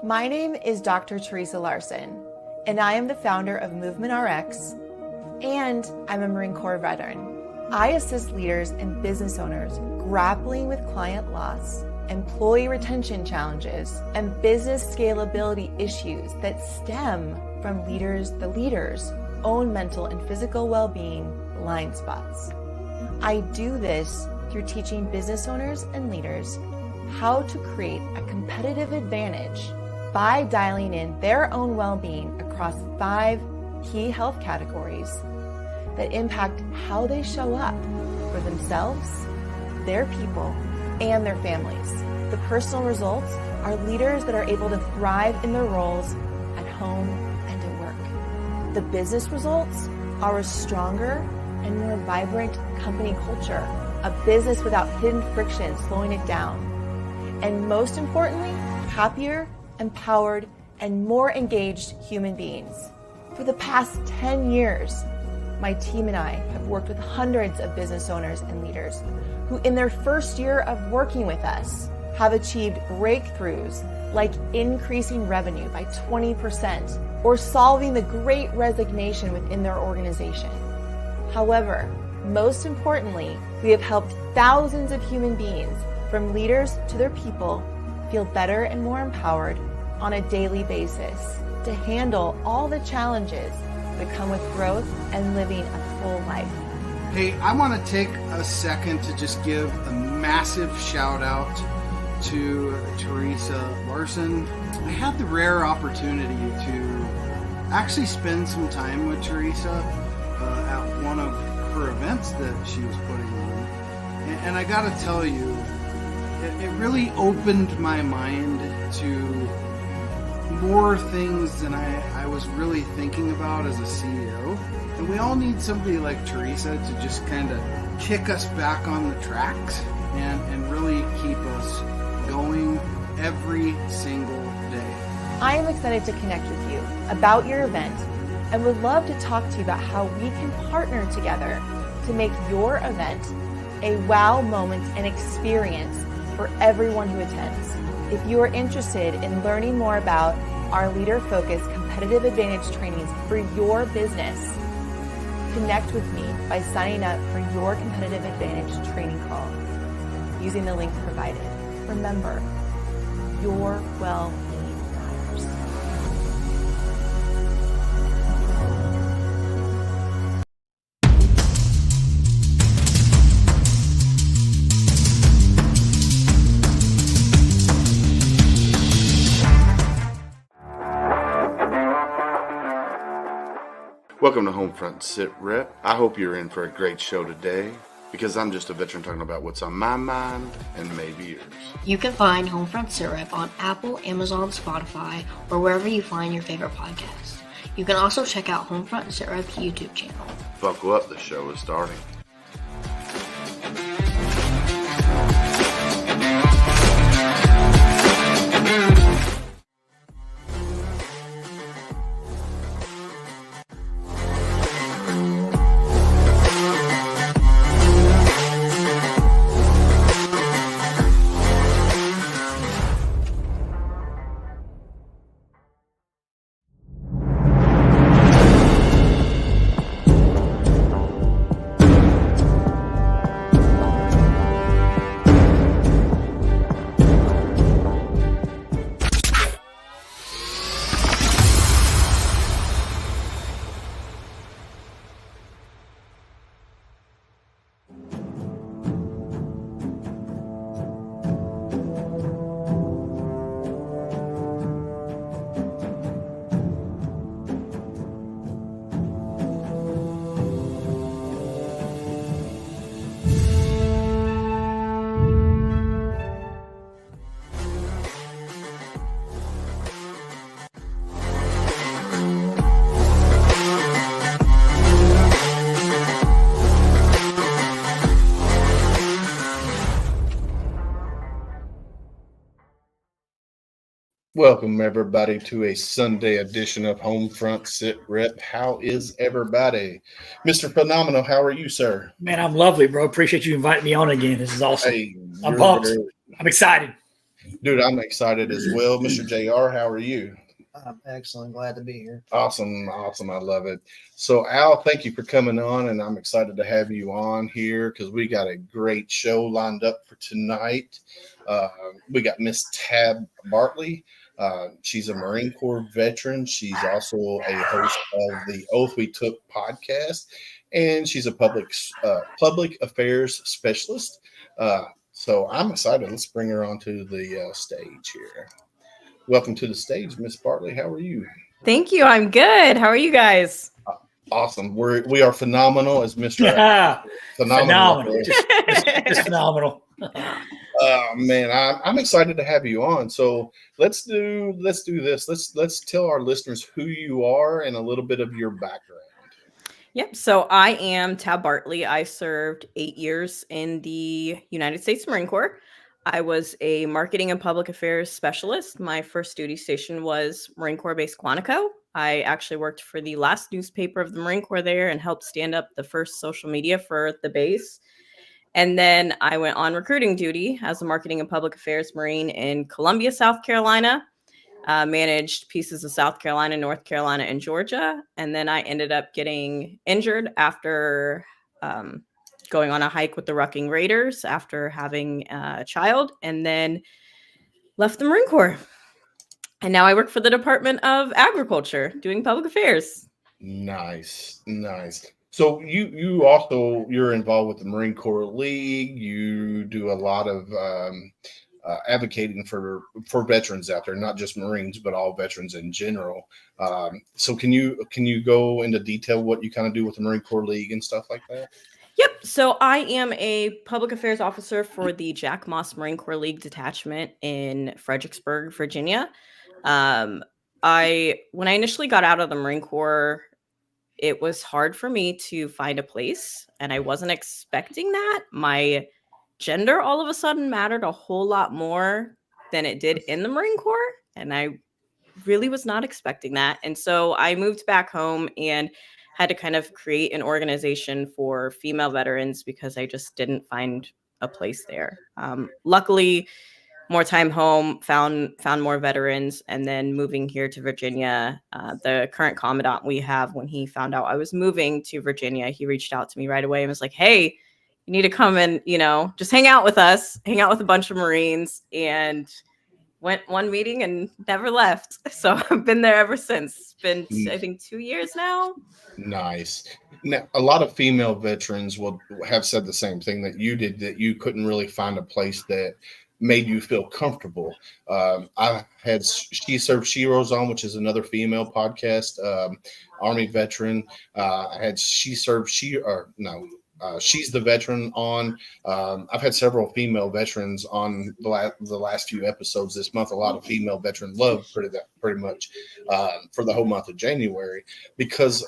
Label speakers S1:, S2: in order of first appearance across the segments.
S1: My name is Dr. Teresa Larson, and I am the founder of Movement RX, and I'm a Marine Corps veteran. I assist leaders and business owners grappling with client loss, employee retention challenges, and business scalability issues that stem from the leaders' own mental and physical well-being blind spots. I do this through teaching business owners and leaders how to create a competitive advantage by dialing in their own well-being across 5 key health categories that impact how they show up for themselves, their people, and their families. The personal results are leaders that are able to thrive in their roles at home and at work. The business results are a stronger and more vibrant company culture, a business without hidden friction slowing it down, and most importantly, happier, empowered, and more engaged human beings. For the past 10 years, my team and I have worked with hundreds of business owners and leaders who in their first year of working with us have achieved breakthroughs like increasing revenue by 20% or solving the great resignation within their organization. However, most importantly, we have helped thousands of human beings, from leaders to their people, feel better and more empowered on a daily basis to handle all the challenges that come with growth and living a full life.
S2: Hey, I want to take a second to just give a massive shout out to Teresa Larson. I had the rare opportunity to actually spend some time with Teresa at one of her events that she was putting on. And I got to tell you, it really opened my mind to more things than I was really thinking about as a CEO. And we all need somebody like Teresa to just kind of kick us back on the tracks and really keep us going every single day.
S1: I am excited to connect with you about your event and would love to talk to you about how we can partner together to make your event a wow moment and experience for everyone who attends. If you are interested in learning more about our leader-focused competitive advantage trainings for your business, connect with me by signing up for your competitive advantage training call using the link provided. Remember, your well-being matters.
S3: Welcome to Homefront Sit Rep. I hope you're in for a great show today, because I'm just a veteran talking about what's on my mind and maybe yours.
S4: You can find Homefront Sit Rep on Apple, Amazon, Spotify, or wherever you find your favorite podcasts. You can also check out Homefront Sit Rep's YouTube channel.
S3: Buckle up, the show is starting. Welcome, everybody, to a Sunday edition of Homefront Sit Rep. How is everybody? Mr. Phenomenal, how are you, sir?
S5: Man, I'm lovely, bro. Appreciate you inviting me on again. This is awesome.
S3: Hey,
S5: I'm pumped. I'm excited.
S3: Dude, I'm excited as well. Mr. JR, how are you?
S5: I'm excellent. Glad to be here.
S3: Awesome. I love it. So, Al, thank you for coming on, and I'm excited to have you on here because we got a great show lined up for tonight. We got Miss Tab Bartley. She's a Marine Corps veteran. She's also a host of the Oath We Took podcast, and she's a public affairs specialist. So I'm excited. Let's bring her onto the stage here. Welcome to the stage, Miss Bartley. How are you?
S6: Thank you. I'm good. How are you guys?
S3: Awesome. We are phenomenal, as Mr.
S5: Yeah, phenomenal.
S3: Phenomenal.
S5: Just phenomenal.
S3: Man, I'm excited to have you on. So let's do this. Let's tell our listeners who you are and a little bit of your background.
S6: Yep. So I am Tab Bartley. I served 8 years in the United States Marine Corps. I was a marketing and public affairs specialist. My first duty station was Marine Corps base Quantico. I actually worked for the last newspaper of the Marine Corps there and helped stand up the first social media for the base. And then I went on recruiting duty as a marketing and public affairs Marine in Columbia, South Carolina. Managed pieces of South Carolina, North Carolina, and Georgia. And then I ended up getting injured after going on a hike with the Rucking Raiders after having a child, and then left the Marine Corps. And now I work for the Department of Agriculture doing public affairs.
S3: Nice. So you're involved with the Marine Corps League. You do a lot of advocating for veterans out there, not just Marines, but all veterans in general. So can you go into detail what you kind of do with the Marine Corps League and stuff like that?
S6: Yep. So I am a public affairs officer for the Jack Moss Marine Corps League detachment in Fredericksburg, Virginia. When I initially got out of the Marine Corps, it was hard for me to find a place, and I wasn't expecting that. My gender all of a sudden mattered a whole lot more than it did in the Marine Corps, and I really was not expecting that. And so I moved back home and had to kind of create an organization for female veterans because I just didn't find a place there. Luckily, more time home, found more veterans, and then moving here to Virginia, the current commandant we have, when he found out I was moving to Virginia, he reached out to me right away and was like, "Hey, you need to come and, just hang out with us, hang out with a bunch of Marines." And went one meeting and never left. So I've been there ever since. It's been, I think, 2 years now.
S3: Nice. Now, a lot of female veterans will have said the same thing that you did, that you couldn't really find a place that made you feel comfortable. I had She Served Sheroes on, which is another female podcast, Army veteran. I had She's the Veteran on. I've had several female veterans on the last few episodes this month. A lot of female veteran love pretty much for the whole month of January, because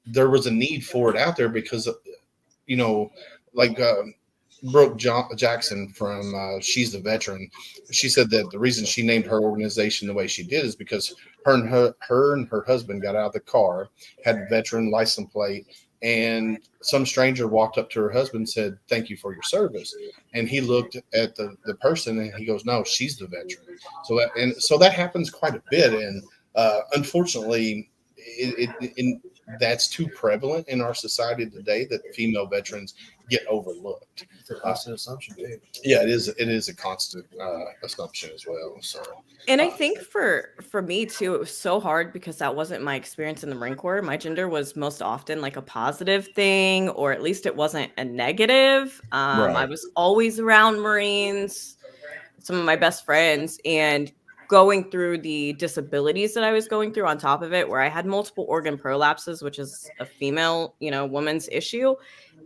S3: there was a need for it out there, because Brooke Jackson from She's the Veteran, she said that the reason she named her organization the way she did is because her and her husband got out of the car, had a veteran license plate, and some stranger walked up to her husband and said, "Thank you for your service." And he looked at the person and he goes, "No, she's the veteran." So that happens quite a bit. And unfortunately, that's too prevalent in our society today that female veterans get overlooked.
S5: It's a constant assumption, too.
S3: Yeah, it is a constant assumption as well. So,
S6: and I think for me too, it was so hard because that wasn't my experience in the Marine Corps. My gender was most often like a positive thing, or at least it wasn't a negative.
S3: Right.
S6: I was always around Marines, some of my best friends, and going through the disabilities that I was going through on top of it, where I had multiple organ prolapses, which is a female, woman's issue.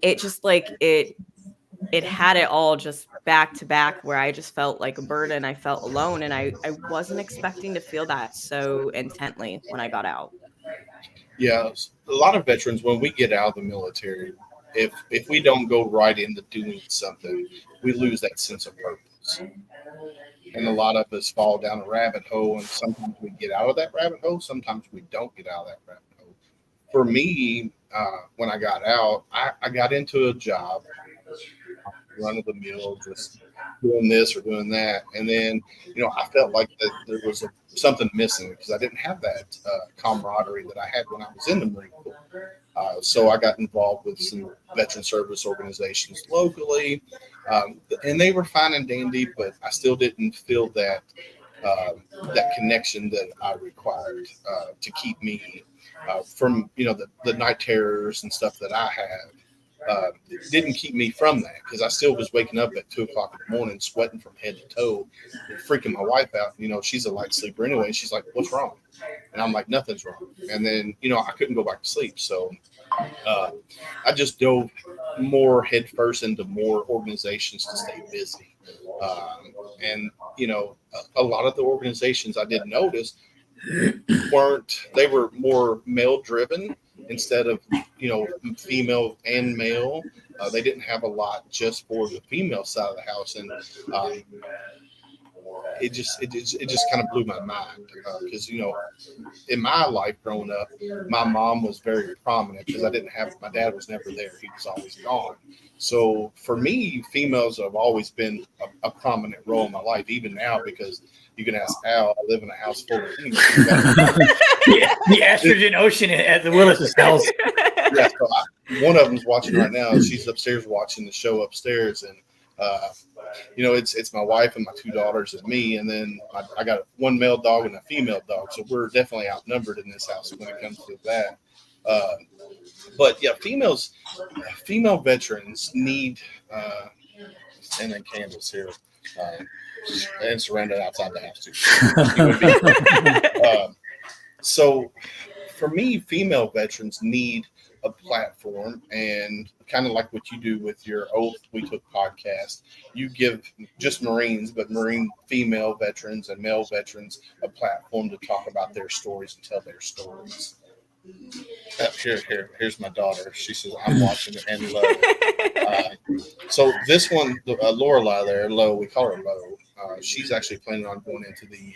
S6: It just it had it all just back to back, where I just felt like a burden. I felt alone, and I wasn't expecting to feel that so intently when I got out.
S3: Yeah, a lot of veterans, when we get out of the military, if we don't go right into doing something, we lose that sense of purpose. And a lot of us fall down a rabbit hole, and sometimes we get out of that rabbit hole, sometimes we don't get out of that rabbit hole. For me, when I got out, I got into a job, run of the mill, just doing this or doing that. And then, I felt like that there was something missing because I didn't have that camaraderie that I had when I was in the Marine Corps. So I got involved with some veteran service organizations locally, and they were fine and dandy, but I still didn't feel that connection that I required to keep me from the night terrors and stuff that I have. It didn't keep me from that because I still was waking up at 2:00 in the morning, sweating from head to toe, freaking my wife out. She's a light sleeper anyway. And she's like, "What's wrong?" And I'm like, "Nothing's wrong." And then, I couldn't go back to sleep. So I just dove more headfirst into more organizations to stay busy. And a lot of the organizations I did notice they were more male driven instead of female and male. They didn't have a lot just for the female side of the house, and it just kind of blew my mind because in my life growing up, my mom was very prominent because my dad was never there. He was always gone. So for me, females have always been a prominent role in my life, even now, because you can ask Al. I live in a house full of females.
S7: The estrogen ocean at the Willis's house.
S3: Yeah, so one of them's watching right now. She's upstairs watching the show upstairs, and it's my wife and my 2 daughters and me, and then I got one male dog and a female dog. So we're definitely outnumbered in this house when it comes to that. But yeah, female veterans need, and then Candace here, and surrounded outside the house too. So for me, female veterans need a platform, and kind of like what you do with your Oath We Took podcast, you give just Marines, but Marine female veterans and male veterans a platform to talk about their stories and tell their stories. Here's my daughter. She says, "I'm watching it," and Lo. So this one, Lorelei there, Lo, we call her Lo. She's actually planning on going into the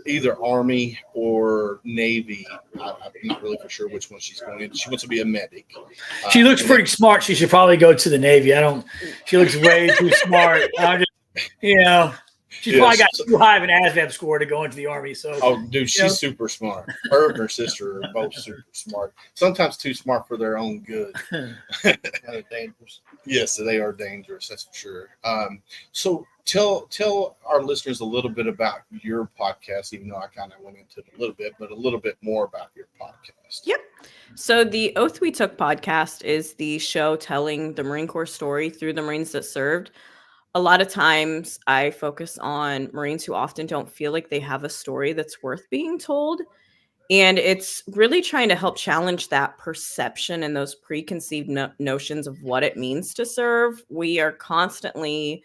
S3: either Army or Navy. I'm not really for sure which one she's going into. She wants to be a medic.
S7: She looks pretty smart. She should probably go to the Navy. She looks way too smart. She's probably got too high of an ASVAB score to go into the Army. So,
S3: dude, she's super smart. Her and her sister are both super smart. Sometimes too smart for their own good.
S5: They're dangerous.
S3: Yes, they are dangerous. That's for sure. So tell our listeners a little bit about your podcast, even though I kind of went into it a little bit, but a little bit more about your podcast.
S6: Yep. So the Oath We Took podcast is the show telling the Marine Corps story through the Marines that served. A lot of times I focus on Marines who often don't feel like they have a story that's worth being told. And it's really trying to help challenge that perception and those preconceived notions of what it means to serve. We are constantly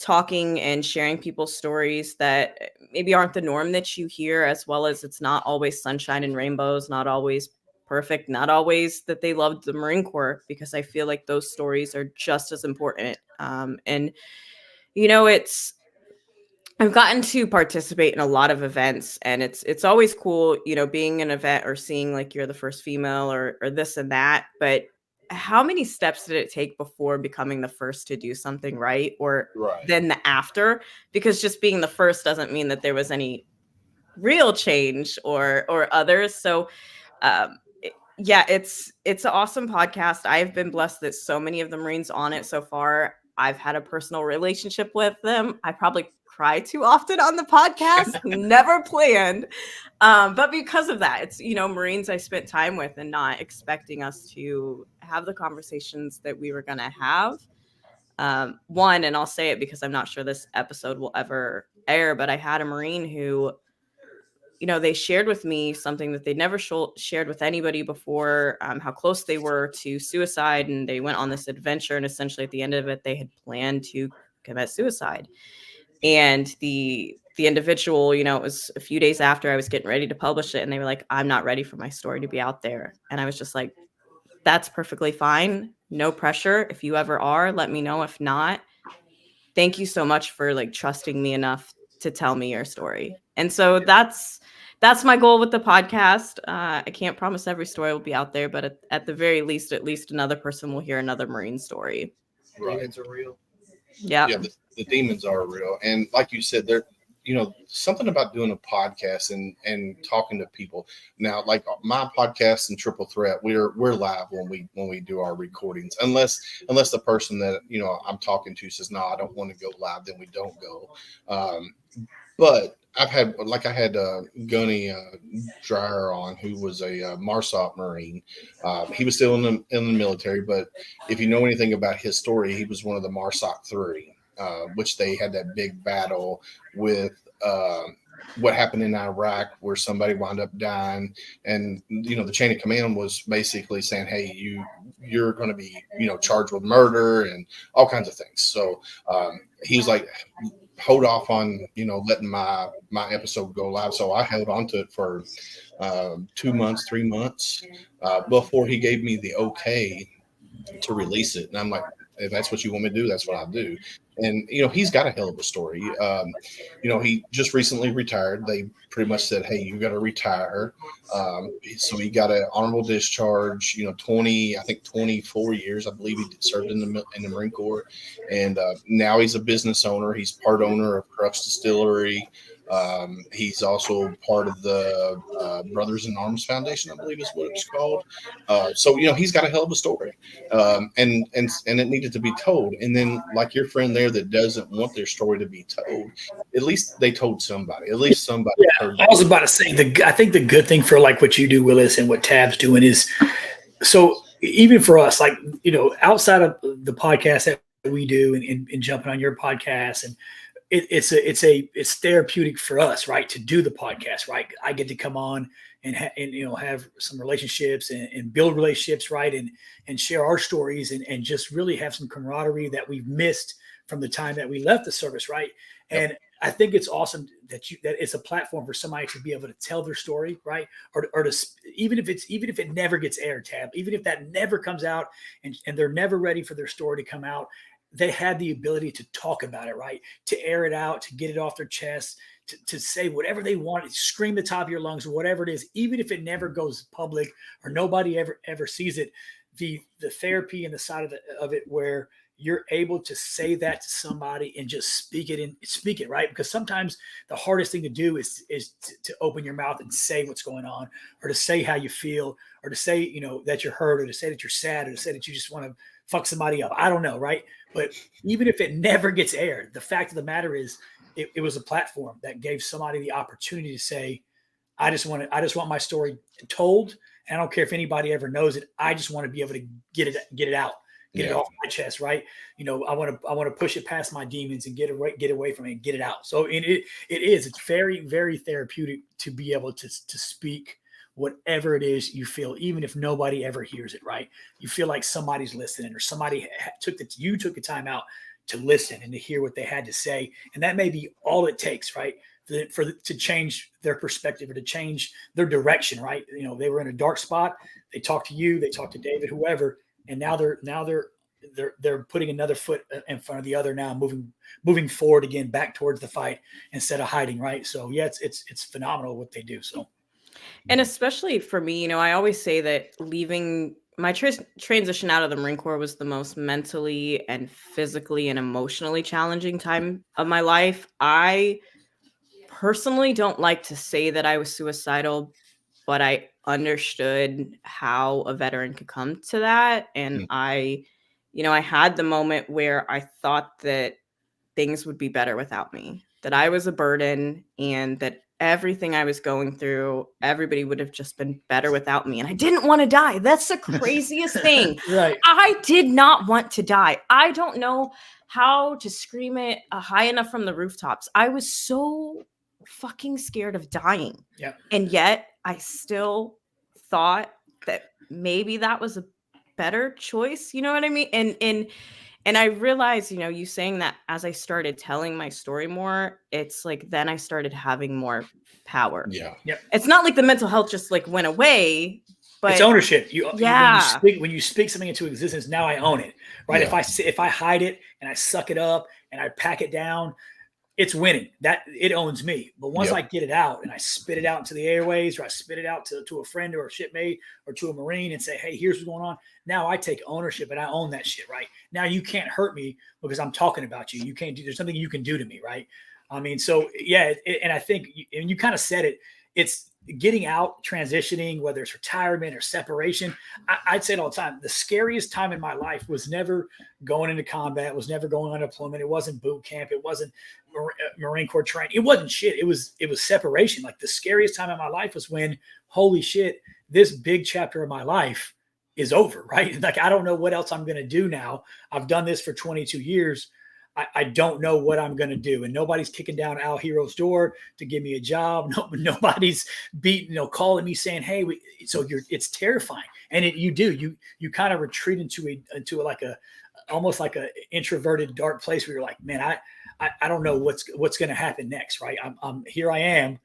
S6: talking and sharing people's stories that maybe aren't the norm that you hear, as well as it's not always sunshine and rainbows, not always perfect, not always that they loved the Marine Corps, because I feel like those stories are just as important. I've gotten to participate in a lot of events, and it's always cool, being in an event or seeing like you're the first female or this and that. But how many steps did it take before becoming the first to do something right, or then the after? Because just being the first doesn't mean that there was any real change or others. So it's an awesome podcast. I've been blessed that so many of the Marines on it so far, I've had a personal relationship with them. I probably cry too often on the podcast, never planned. But because of that, it's, Marines I spent time with and not expecting us to have the conversations that we were going to have. One, and I'll say it because I'm not sure this episode will ever air, but I had a Marine who, they shared with me something that they'd never shared with anybody before, how close they were to suicide. And they went on this adventure, and essentially at the end of it, they had planned to commit suicide. And the individual, it was a few days after I was getting ready to publish it, and they were like, "I'm not ready for my story to be out there." And I was just like, that's perfectly fine. No pressure. If you ever are, let me know. If not, thank you so much for trusting me enough to tell me your story. And so that's my goal with the podcast. I can't promise every story will be out there, but at the very least, at least another person will hear another Marine story.
S5: Demons are real.
S6: Yeah.
S3: The demons are real. And like you said, they're, something about doing a podcast and talking to people. Now, like my podcast and Triple Threat, we're live when we do our recordings, unless the person that, I'm talking to says, no, I don't want to go live, then we don't go. But I had Gunny Dreyer on, who was a MARSOC Marine. He was still in the military, but if you know anything about his story, he was one of the MARSOC 3, which they had that big battle with what happened in Iraq, where somebody wound up dying, and the chain of command was basically saying, hey, you're going to be charged with murder and all kinds of things. So he was like, hold off on letting my episode go live. So I held on to it for 2 months, 3 months before he gave me the okay to release it. And I'm like, if that's what you want me to do, that's what I'll do. And he's got a hell of a story. He just recently retired. They pretty much said, hey, you got to retire. So he got an honorable discharge, 24 years, I believe he served in the Marine Corps. And now he's a business owner. He's part owner of Crux Distillery. He's also part of the Brothers in Arms Foundation, I believe is what it's called. So he's got a hell of a story, and it needed to be told. And then, like your friend there that doesn't want their story to be told, at least they told somebody. At least somebody heard.
S7: I was about to say I think the good thing for like what you do, Willis, and what Tab's doing is, so even for us, like outside of the podcast that we do and jumping on your podcast and. It's therapeutic for us, right, to do the podcast, right? I get to come on and have some relationships and build relationships, right, and share our stories and just really have some camaraderie that we've missed from the time that we left the service, right? Yep. And I think it's awesome that it's a platform for somebody to be able to tell their story, right? Or to even if it never gets aired, Tab, even if that never comes out and they're never ready for their story to come out. They had the ability to talk about it, right? To air it out, to get it off their chest, to say whatever they want, scream the top of your lungs, whatever it is, even if it never goes public or nobody ever sees it. The therapy and the side of it where you're able to say that to somebody and just speak it, right? Because sometimes the hardest thing to do is to open your mouth and say what's going on, or to say how you feel, or to say, that you're hurt, or to say that you're sad, or to say that you just want to fuck somebody up. I don't know, right? But even if it never gets aired, the fact of the matter is it was a platform that gave somebody the opportunity to say, I just want my story told. And I don't care if anybody ever knows it. I just want to be able to get it out, get it off my chest, right? I want to push it past my demons and get away from it and get it out. So it's very, very therapeutic to be able to speak whatever it is you feel, even if nobody ever hears it, right? You feel like somebody's listening, or somebody took the time out to listen and to hear what they had to say. And that may be all it takes, right? To change their perspective or to change their direction, right? They were in a dark spot. They talked to you, they talked to David, whoever, and now they're putting another foot in front of the other, now moving forward again, back towards the fight instead of hiding, right? So yeah, it's phenomenal what they do. So.
S6: And especially for me, I always say that leaving my transition out of the Marine Corps was the most mentally and physically and emotionally challenging time of my life. I personally don't like to say that I was suicidal, but I understood how a veteran could come to that. And I had the moment where I thought that things would be better without me, that I was a burden, and that everything I was going through, everybody would have just been better without me. And I didn't want to die. That's the craziest thing.
S7: Right.
S6: I did not want to die. I don't know how to scream it high enough from the rooftops. I was so fucking scared of dying.
S7: Yeah.
S6: And yet I still thought that maybe that was a better choice. You know what I mean? And I realized, you saying that as I started telling my story more, it's like, then I started having more power.
S3: Yeah.
S7: Yep.
S6: It's not like the mental health just like went away, but
S7: it's ownership.
S6: Yeah.
S7: When you speak something into existence, now I own it, right?
S3: Yeah.
S7: If I hide it and I suck it up and I pack it down, it's winning. That it owns me. But once
S3: Yep.
S7: I get it out and I spit it out into the airways, or I spit it out to a friend or a shipmate or to a Marine and say, hey, here's what's going on. Now I take ownership and I own that shit, right? Now you can't hurt me because I'm talking about you. You can't do, there's something you can do to me, right? I mean, so yeah, and I think, and you kind of said it, it's getting out, transitioning, whether it's retirement or separation. I'd say it all the time. The scariest time in my life was never going into combat, was never going on deployment. It wasn't boot camp. It wasn't Marine Corps training. It wasn't shit. It was separation. Like the scariest time in my life was when, holy shit, this big chapter of my life is over, right? Like, I don't know what else I'm going to do now. I've done this for 22 years. I don't know what I'm going to do. And nobody's kicking down Al Hero's door to give me a job. Nobody's calling me saying, hey, it's terrifying. And you kind of retreat into like almost like a introverted, dark place where you're like, man, I don't know what's going to happen next. Right. I'm here. I am.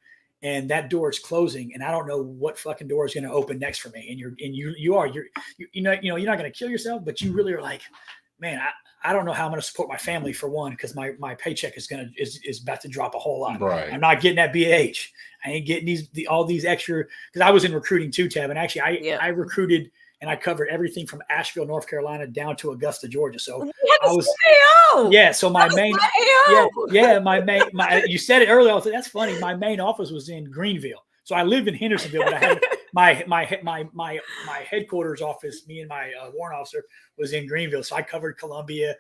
S7: And that door is closing, and I don't know what fucking door is going to open next for me. And you're not going to kill yourself, but you really are like, man, I don't know how I'm going to support my family, for one, because my paycheck is about to drop a whole lot.
S3: Right.
S7: I'm not getting that BAH. I ain't getting all these extra, because I was in recruiting too, Tab, and actually I recruited and I covered everything from Asheville, North Carolina, down to Augusta, Georgia. So I was, yeah. So my main, my you said it earlier. I was like, that's funny. My main office was in Greenville, so I lived in Hendersonville, but I had my headquarters office, me and my warrant officer, was in Greenville. So I covered Columbia.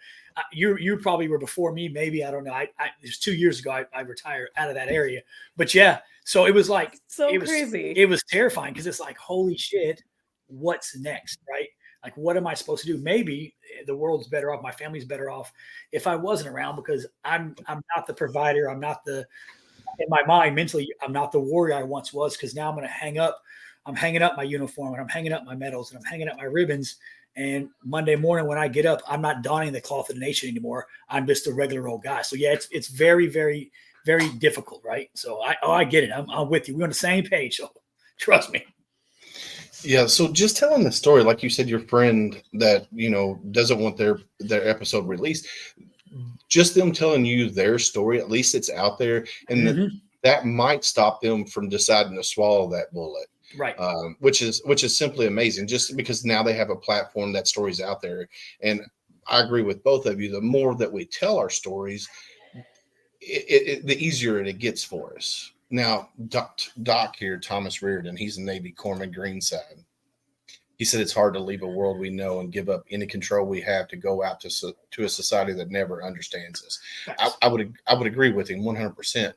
S7: You probably were before me, maybe, I don't know. It was 2 years ago I retired out of that area, but yeah. So it was like
S6: crazy.
S7: It was terrifying because it's like, holy shit, what's next, right? Like, what am I supposed to do? Maybe the world's better off, my family's better off if I wasn't around, because I'm not the provider. I'm not in my mind, mentally, I'm not the warrior I once was, because now I'm hanging up my uniform, and I'm hanging up my medals, and I'm hanging up my ribbons. And Monday morning when I get up, I'm not donning the cloth of the nation anymore. I'm just a regular old guy. So yeah, it's very, very, very difficult, right? So I get it. I'm with you. We're on the same page. So trust me.
S3: Yeah. So just telling the story, like you said, your friend that, doesn't want their episode released, just them telling you their story, at least it's out there. And that might stop them from deciding to swallow that bullet.
S7: Right.
S3: Which is simply amazing, just because now they have a platform, that story's out there. And I agree with both of you. The more that we tell our stories, the easier it gets for us. Now, Doc here, Thomas Reardon, he's a Navy Corpsman, Greenside. He said it's hard to leave a world we know and give up any control we have to go out to a society that never understands us. Nice. I would agree with him 100%.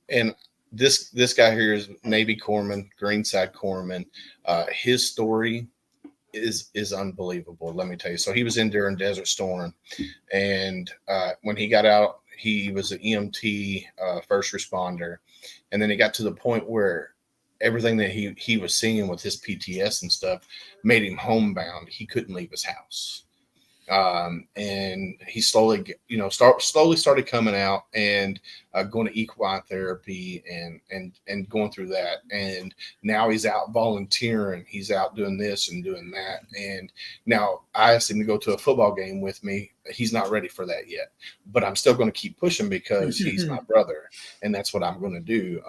S3: And this guy here is Navy Corpsman, Greenside Corpsman. His story is unbelievable. Let me tell you. So he was in during Desert Storm, and when he got out, he was an EMT, first responder, and then it got to the point where everything that he was seeing with his PTS and stuff made him homebound. He couldn't leave his house. And he slowly started coming out and going to equine therapy and going through that. And now he's out volunteering. He's out doing this and doing that. And now I asked him to go to a football game with me. He's not ready for that yet, but I'm still going to keep pushing because he's my brother, and that's what I'm going to do.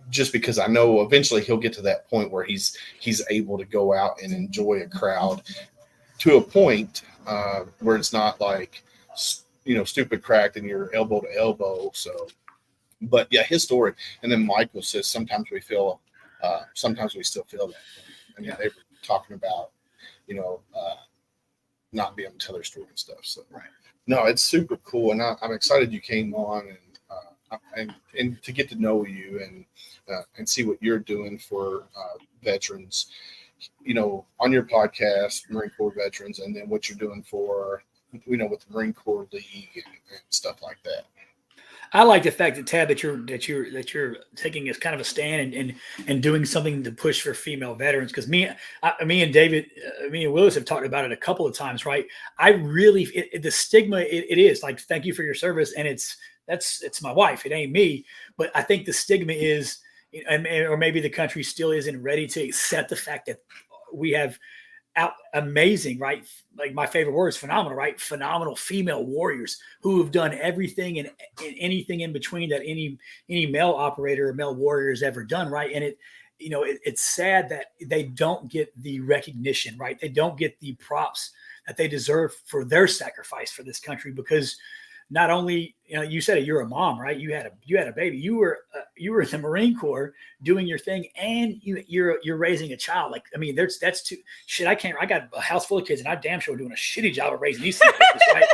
S3: Just because I know eventually he'll get to that point where he's able to go out and enjoy a crowd to a point where it's not like, stupid cracked and you're elbow to elbow. So, but yeah, his story. And then Michael says sometimes we still feel that. I mean, they were talking about, not being able to tell their story and stuff. So, right. No, it's super cool. And I'm excited you came on and to get to know you and see what you're doing for veterans, on your podcast, Marine Corps Veterans, and then what you're doing for, with the Marine Corps League and stuff like that.
S7: I like the fact that, Tab, that you're taking as kind of a stand and doing something to push for female veterans. Because me and David, me and Willis have talked about it a couple of times, right? I really the stigma it is like, thank you for your service, and it's my wife, it ain't me. But I think the stigma is, or maybe the country still isn't ready to accept the fact that we have amazing, right? Like my favorite word is phenomenal, right? Phenomenal female warriors who have done everything and anything in between that any male operator or male warrior has ever done, right? And it's sad that they don't get the recognition, right? They don't get the props that they deserve for their sacrifice for this country, because not only, you said it, you're a mom, right? You had a baby. You were in the Marine Corps doing your thing, and you're raising a child. Like, I mean, that's too shit. I got a house full of kids, and I damn sure doing a shitty job of raising these things, right?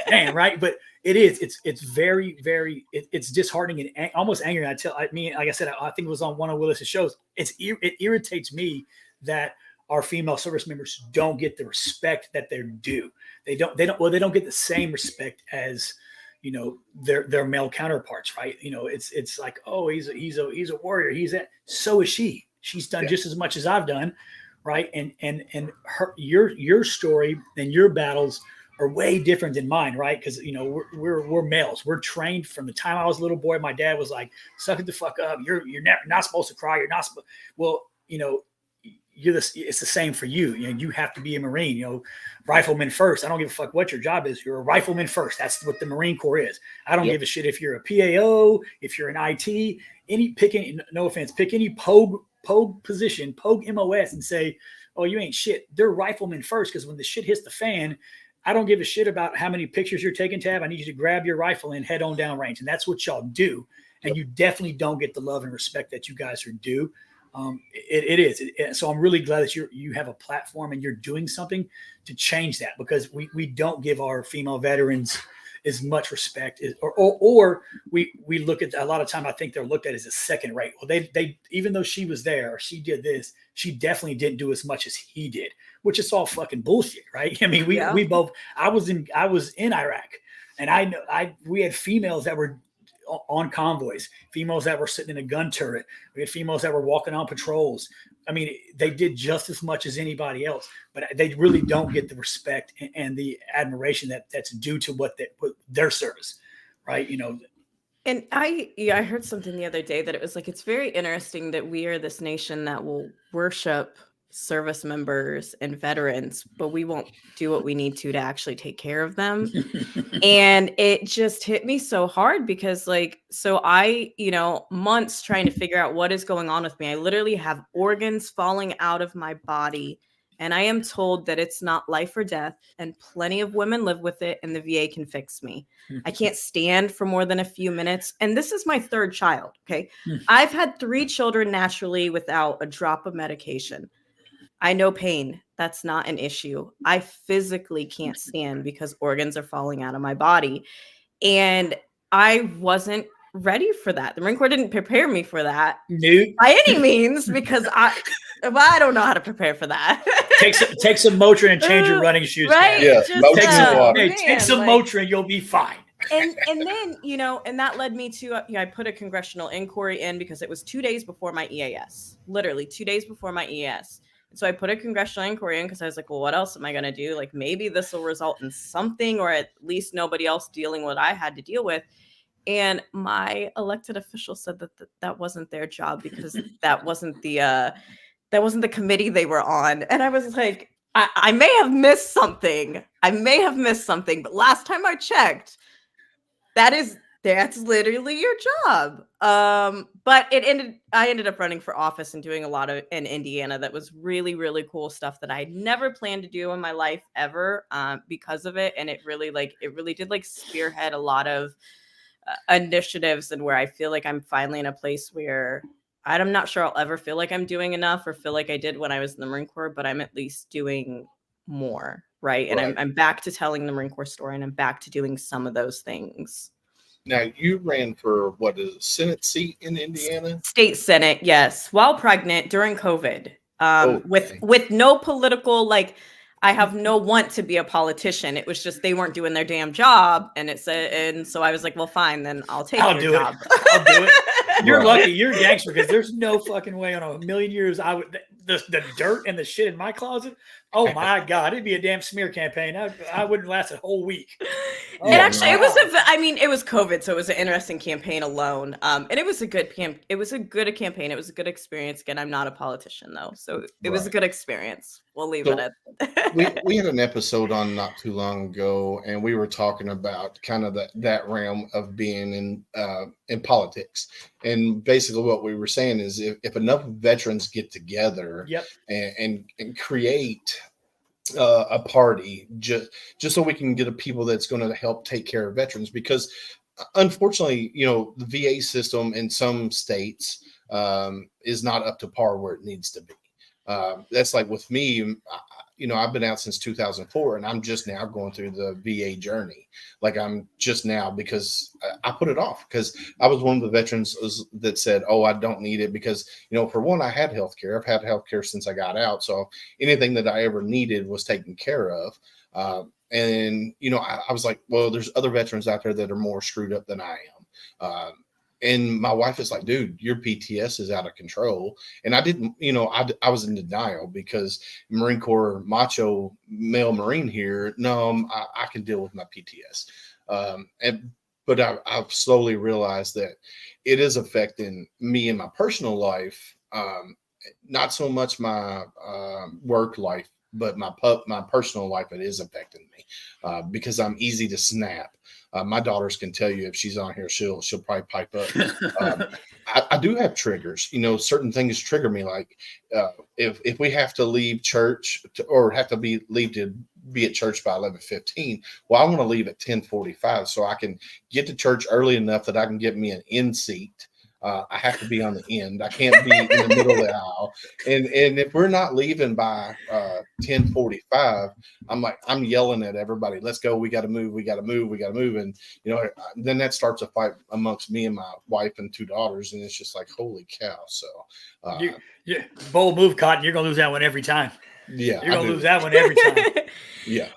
S7: Man, right? But it's very, very, it's disheartening and almost angering. Like I said, I think it was on one of Willis's shows. It irritates me that our female service members don't get the respect that they're due. They don't get the same respect as, their male counterparts, right? It's like, oh, he's a warrior. So is she. She's done just as much as I've done, right? And your story and your battles are way different than mine, right? Because we're males. We're trained from the time I was a little boy. My dad was like, "Suck it the fuck up. You're not supposed to cry. You're not supposed." Well, it's the same for you. You have to be a Marine, rifleman first. I don't give a fuck what your job is. You're a rifleman first. That's what the Marine Corps is. I don't give a shit if you're a PAO, if you're an IT, no offense, pick any POG position, POG MOS, and say, oh, you ain't shit. They're riflemen first, because when the shit hits the fan, I don't give a shit about how many pictures you're taking, Tab. I need you to grab your rifle and head on down range. And that's what y'all do. And you definitely don't get the love and respect that you guys are due. It is. So I'm really glad that you have a platform and you're doing something to change that, because we don't give our female veterans as much respect, or we look at, a lot of time I think they're looked at as a second rate. Well, they even though she was there or she did this, she definitely didn't do as much as he did, which is all fucking bullshit, right? I mean, we both. I was in Iraq, and we had females that were on convoys, females that were sitting in a gun turret. We had females that were walking on patrols. I mean, they did just as much as anybody else, but they really don't get the respect and the admiration that's due to their service, right?
S6: And I heard something the other day that it was like, it's very interesting that we are this nation that will worship service members and veterans, but we won't do what we need to actually take care of them. And it just hit me so hard, because so I, months trying to figure out what is going on with me. I literally have organs falling out of my body, and I am told that it's not life or death, and plenty of women live with it, and the VA can fix me. I can't stand for more than a few minutes. And this is my third child. Okay. I've had 3 children naturally without a drop of medication. I know pain. That's not an issue. I physically can't stand because organs are falling out of my body. And I wasn't ready for that. The Marine Corps didn't prepare me for that by any means, because I don't know how to prepare for that.
S7: Take some Motrin and change your running shoes.
S6: Right.
S3: Yeah.
S7: Take some Motrin, you'll be fine.
S6: And then, and that led me to, I put a congressional inquiry in because it was 2 days before my EAS, literally 2 days before my EAS. So I put a congressional inquiry in because I was like, well, what else am I going to do? Like, maybe this will result in something, or at least nobody else dealing with what I had to deal with. And my elected official said that wasn't their job, because that wasn't the committee they were on. And I was like, I may have missed something. But last time I checked, that's literally your job. But I ended up running for office and doing a lot in Indiana. That was really, really cool stuff that I had never planned to do in my life ever, because of it. And it really did spearhead a lot of initiatives, and where I feel like I'm finally in a place where I'm not sure I'll ever feel like I'm doing enough or feel like I did when I was in the Marine Corps, but I'm at least doing more. Right. And I'm back to telling the Marine Corps story, and I'm back to doing some of those things.
S3: Now, you ran for what is a Senate seat in Indiana?
S6: State Senate, yes, while pregnant during COVID, with no political, I have no want to be a politician. It was just they weren't doing their damn job, and so I was like, well, fine, then I'll take your job.
S7: I'll do it. You're lucky. You're a gangster, because there's no fucking way on a million years I would. The dirt and the shit in my closet. Oh my God, it'd be a damn smear campaign. I wouldn't last a whole week.
S6: And actually, it was COVID, so it was an interesting campaign alone. And it was a good campaign. It was a good experience. Again, I'm not a politician though, so it was a good experience. We'll leave
S3: So
S6: it
S3: we
S6: at
S3: we had an episode on not too long ago, and we were talking about kind of that realm of being in politics. And basically, what we were saying is, if enough veterans get together
S7: Yep.
S3: and create a party, just so we can get a people that's going to help take care of veterans, because unfortunately, the VA system in some states is not up to par where it needs to be. That's like with me. I've been out since 2004, and I'm just now going through the VA journey. Like, I'm just now, because I put it off, because I was one of the veterans that said, "Oh, I don't need it," because for one, I had healthcare. I've had healthcare since I got out, so anything that I ever needed was taken care of. And I was like, well, there's other veterans out there that are more screwed up than I am. And my wife is like, dude, your PTS is out of control. And I didn't, I was in denial, because Marine Corps macho male Marine here. No, I can deal with my PTS. But I've slowly realized that it is affecting me in my personal life. Not so much my work life, but my personal life, it is affecting me because I'm easy to snap. My daughters can tell you, if she's on here, she'll probably pipe up. I do have triggers. Certain things trigger me. Like if we have to leave church or have to leave to be at church by 11:15, well, I want to leave at 10:45 so I can get to church early enough that I can get me an in seat. I have to be on the end. I can't be in the middle of the aisle. And if we're not leaving by 10:45, I'm yelling at everybody, "Let's go! We got to move! We got to move! We got to move!" And then that starts a fight amongst me and my wife and two daughters, and it's just like, holy cow! So,
S7: bold move, Cotton. You're gonna lose that one every time.
S3: Yeah,
S7: you're gonna lose that one every time.
S3: Yeah.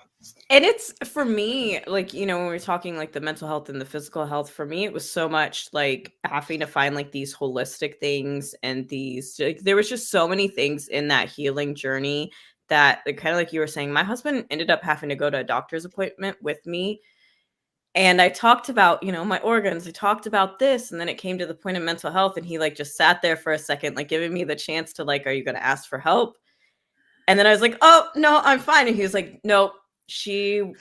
S6: And it's, for me, like, when we're talking like the mental health and the physical health, for me, it was so much like having to find like these holistic things, and there was just so many things in that healing journey that, kind of like you were saying, my husband ended up having to go to a doctor's appointment with me. And I talked about, my organs, I talked about this, and then it came to the point of mental health, and he like just sat there for a second, like giving me the chance to like, are you going to ask for help? And then I was like, oh, no, I'm fine. And he was like, nope, she's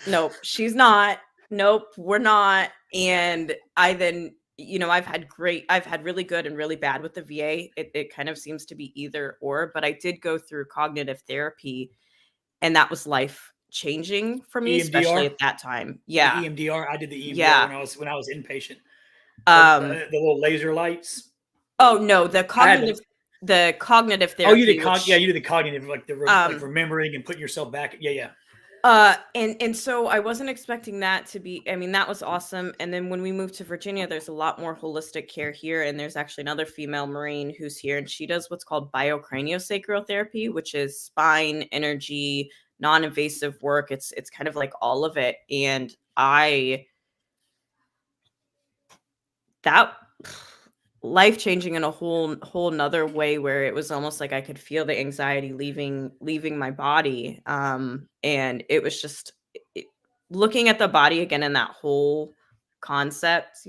S6: not. Nope, we're not. And I then, I've had really good and really bad with the VA. It kind of seems to be either or, but I did go through cognitive therapy, and that was life changing for me,
S7: EMDR?
S6: especially at that time. Yeah.
S7: The EMDR. I did the EMDR
S6: Yeah.
S7: when I was inpatient.
S6: The
S7: little laser lights.
S6: Oh no, the cognitive therapy.
S7: Oh, you did you did the cognitive, like like remembering and putting yourself back. Yeah.
S6: And so I wasn't expecting that to be, that was awesome. And then when we moved to Virginia, there's a lot more holistic care here. And there's actually another female Marine who's here, and she does what's called biocraniosacral therapy, which is spine, energy, non-invasive work. It's kind of like all of it. And that life-changing in a whole nother way, where it was almost like I could feel the anxiety leaving my body. And it was just looking at the body again in that whole concept,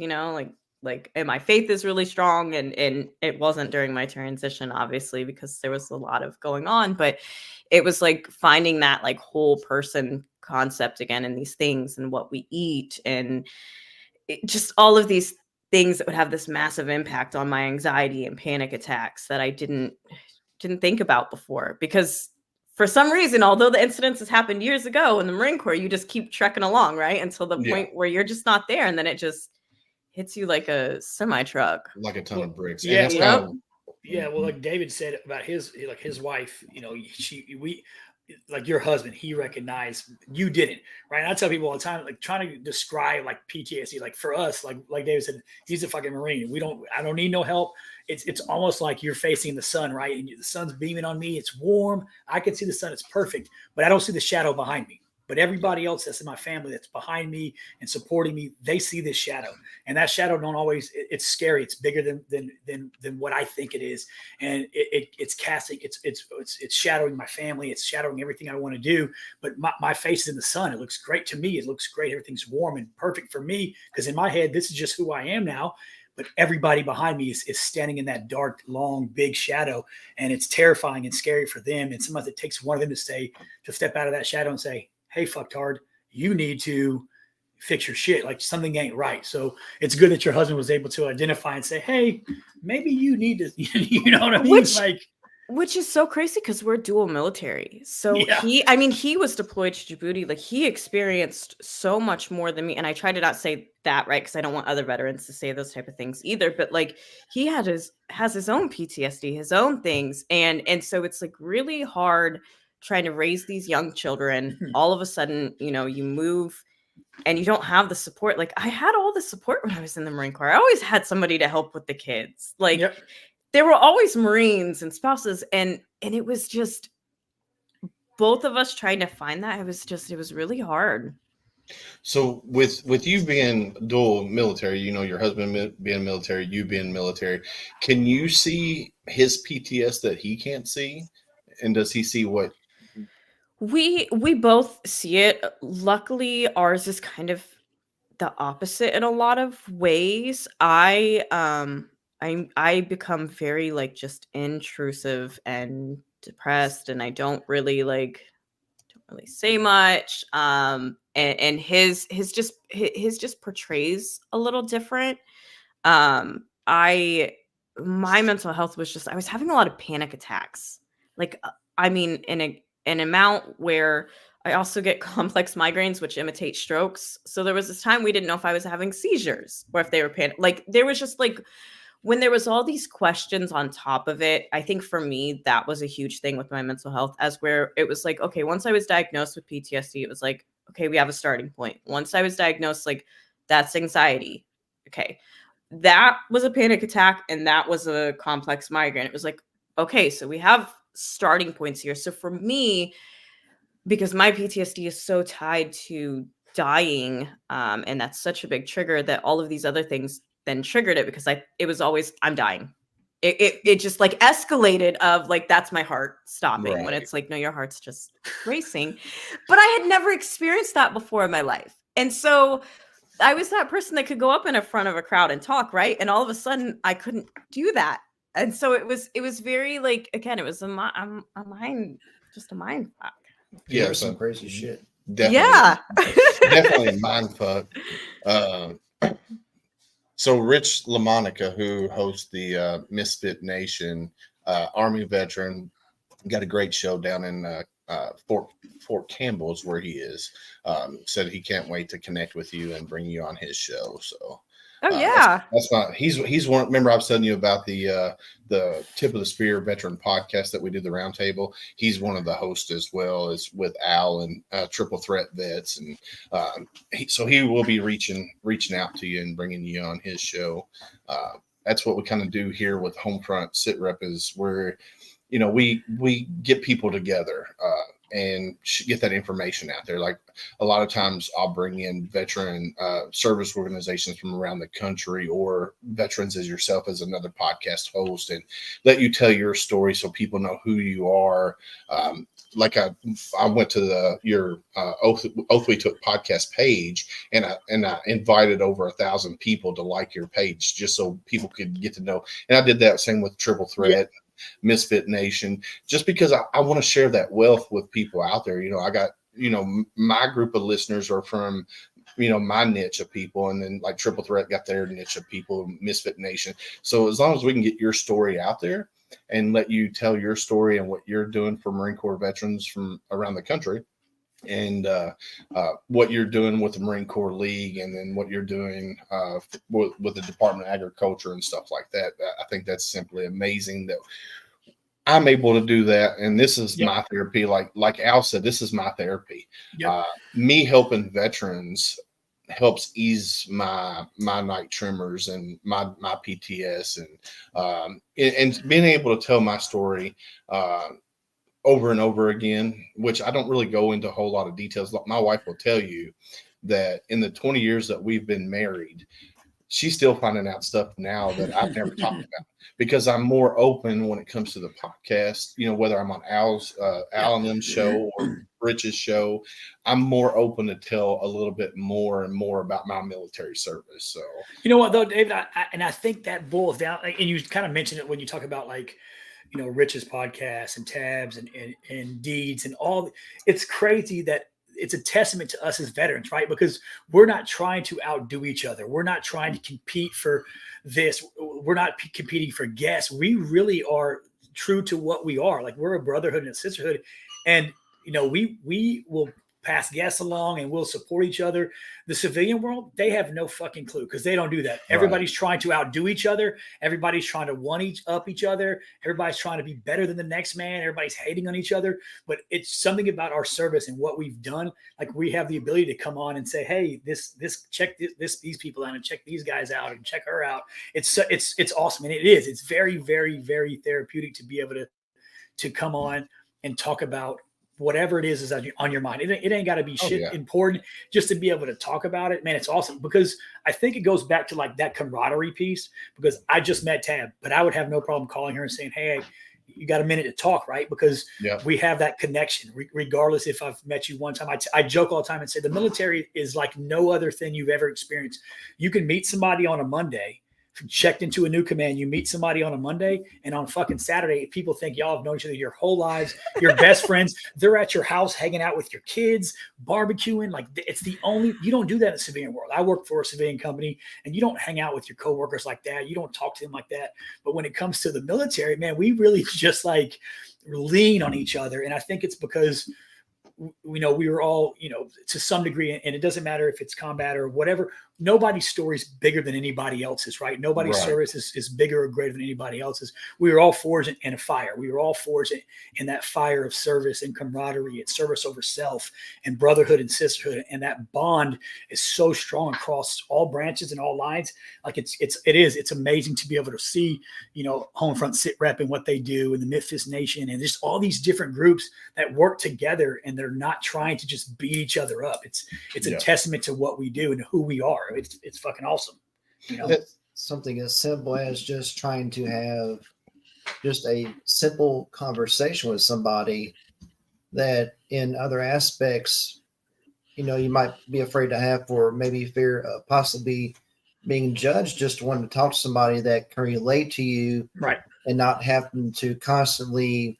S6: like, and my faith is really strong, and it wasn't during my transition, obviously, because there was a lot of going on, but it was like finding that like whole person concept again in these things, and what we eat, and just all of these things that would have this massive impact on my anxiety and panic attacks that I didn't think about before. Because for some reason, although the incidences happened years ago in the Marine Corps, you just keep trekking along, right? Until the point where you're just not there. And then it just hits you like a semi truck.
S3: Like a ton of bricks.
S7: Yeah.
S3: Yeah.
S7: Well, like David said about his wife, like your husband, he recognized, you didn't, right? And I tell people all the time, like, trying to describe like PTSD, like for us, like David said, he's a fucking Marine. I don't need no help. It's almost like you're facing the sun, right? And the sun's beaming on me. It's warm. I can see the sun. It's perfect, but I don't see the shadow behind me. But everybody else that's in my family that's behind me and supporting me, they see this shadow, and that shadow don't always. It's scary. It's bigger than what I think it is, and it's casting. It's shadowing my family. It's shadowing everything I want to do. But my face is in the sun. It looks great to me. It looks great. Everything's warm and perfect for me, because in my head, this is just who I am now. but everybody behind me is standing in that dark, long, big shadow, and it's terrifying and scary for them. And sometimes it takes one of them to step out of that shadow and say, "Hey, fucktard, you need to fix your shit. Like something ain't right." So it's good that your husband was able to identify and say, "Hey, maybe you need to," you know what I mean?
S6: Which is so crazy because we're dual military. So
S7: Yeah.
S6: he was deployed to Djibouti. Like he experienced so much more than me. And I try to not say that, right? Because I don't want other veterans to say those type of things either. But like he has his own PTSD, his own things. And so it's like really hard trying to raise these young children. All of a sudden, you move and you don't have the support. Like I had all the support when I was in the Marine Corps. I always had somebody to help with the kids. Like,
S7: Yep.
S6: There were always Marines and spouses, and it was just both of us trying to find that. It was really hard.
S3: So with you being dual military, your husband being military, you being military, can you see his PTS that he can't see? And does he see what?
S6: We both see it. Luckily, ours is kind of the opposite in a lot of ways. I become very like just intrusive and depressed, and I don't really say much. And his just portrays a little different. My mental health was just, I was having a lot of panic attacks. Like, in an amount where I also get complex migraines, which imitate strokes. So there was this time we didn't know if I was having seizures or if they were panic. Like there was just like, when there was all these questions on top of it, I think for me, that was a huge thing with my mental health, as where it was like, okay, once I was diagnosed with PTSD, it was like, okay, we have a starting point. Once I was diagnosed, like that's anxiety. Okay. That was a panic attack. And that was a complex migraine. It was like, okay, so we have starting points here. So for me, because my PTSD is so tied to dying, and that's such a big trigger, that all of these other things then triggered it, because it was always, I'm dying. It just like escalated of like, that's my heart stopping,
S3: Right.
S6: when it's like, no, your heart's just racing. But I had never experienced that before in my life. And so I was that person that could go up in front of a crowd and talk, right? And all of a sudden I couldn't do that. And so it was very like, again, it was a mind fuck.
S5: Yeah,
S3: Yeah,
S5: some crazy shit.
S3: Definitely,
S6: Yeah.
S3: definitely mind fuck. So Rich LaMonica, who hosts the Misfit Nation, Army veteran, got a great show down in Fort Campbell is where he is. Said he can't wait to connect with you and bring you on his show. So
S6: Oh yeah.
S3: that's not he's one. Remember I was telling you about the Tip of the Spear veteran podcast that we did, the roundtable. He's one of the hosts, as well as with Al and Triple Threat Vets, and so he will be reaching out to you and bringing you on his show. That's what we kind of do here with Homefront Sit Rep, is where we get people together and get that information out there. Like a lot of times I'll bring in veteran service organizations from around the country, or veterans as yourself as another podcast host, and let you tell your story so people know who you are. Like I went to your Oath We Took podcast page, and I invited over 1,000 people to like your page, just so people could get to know. And I did that same with Triple Threat. Yeah. Misfit Nation, just because I want to share that wealth with people out there. I got, my group of listeners are from, my niche of people, and then like Triple Threat got their niche of people, Misfit Nation. So as long as we can get your story out there and let you tell your story and what you're doing for Marine Corps veterans from around the country, and what you're doing with the Marine Corps League, and then what you're doing with the Department of Agriculture and stuff like that. I think that's simply amazing that I'm able to do that. And this is my therapy. Like Al said, this is my therapy. Yep. Me helping veterans helps ease my night tremors and my PTS, and being able to tell my story over and over again, which I don't really go into a whole lot of details. My wife will tell you that in the 20 years that we've been married, she's still finding out stuff now that I've never talked about, because I'm more open when it comes to the podcast. Whether I'm on Al and them's show or Rich's show, I'm more open to tell a little bit more and more about my military service. So,
S7: you know what though, David, I think that boils down, and you kind of mentioned it when you talk about like, Rich's podcast and Tabs and Deeds and all. It's crazy that it's a testament to us as veterans, right? Because we're not trying to outdo each other. We're not trying to compete for this. We're not competing for guests. We really are true to what we are. Like, we're a brotherhood and a sisterhood. And, we will pass guests along and we'll support each other. The civilian world, they have no fucking clue because they don't do that. Everybody's trying to outdo each other. Everybody's trying to one-up each other. Everybody's trying to be better than the next man. Everybody's hating on each other. But it's something about our service and what we've done. Like, we have the ability to come on and say, hey, check these people out and check these guys out and check her out. It's awesome. And it is. It's very, very, very therapeutic to be able to come on and talk about whatever it is on your mind. It ain't got to be important, just to be able to talk about it. Man, it's awesome, because I think it goes back to like that camaraderie piece, because I just met Tab, but I would have no problem calling her and saying, hey, you got a minute to talk, right? Because we have that connection, regardless if I've met you one time. I joke all the time and say the military is like no other thing you've ever experienced. You can meet somebody on a Monday, checked into a new command, you meet somebody on a Monday, and on fucking Saturday, people think y'all have known each other your whole lives. Your best friends, they're at your house hanging out with your kids, barbecuing. Like, it's you don't do that in the civilian world. I work for a civilian company, and you don't hang out with your coworkers like that. You don't talk to them like that. But when it comes to the military, man, we really just like lean on each other. And I think it's because we were all, to some degree, and it doesn't matter if it's combat or whatever, nobody's story is bigger than anybody else's, right? Nobody's service is bigger or greater than anybody else's. We were all forged in a fire. We were all forged in that fire of service and camaraderie and service over self and brotherhood and sisterhood. And that bond is so strong across all branches and all lines. Like, it's amazing to be able to see, Homefront Sit Rep and what they do, and the Memphis Nation, and just all these different groups that work together, and they're not trying to just beat each other up. It's a testament to what we do and who we are. It's fucking awesome.
S5: Something as simple as just trying to have just a simple conversation with somebody that in other aspects, you might be afraid to have, or maybe fear of possibly being judged, just wanting to talk to somebody that can relate to you,
S7: right? And
S5: not having to constantly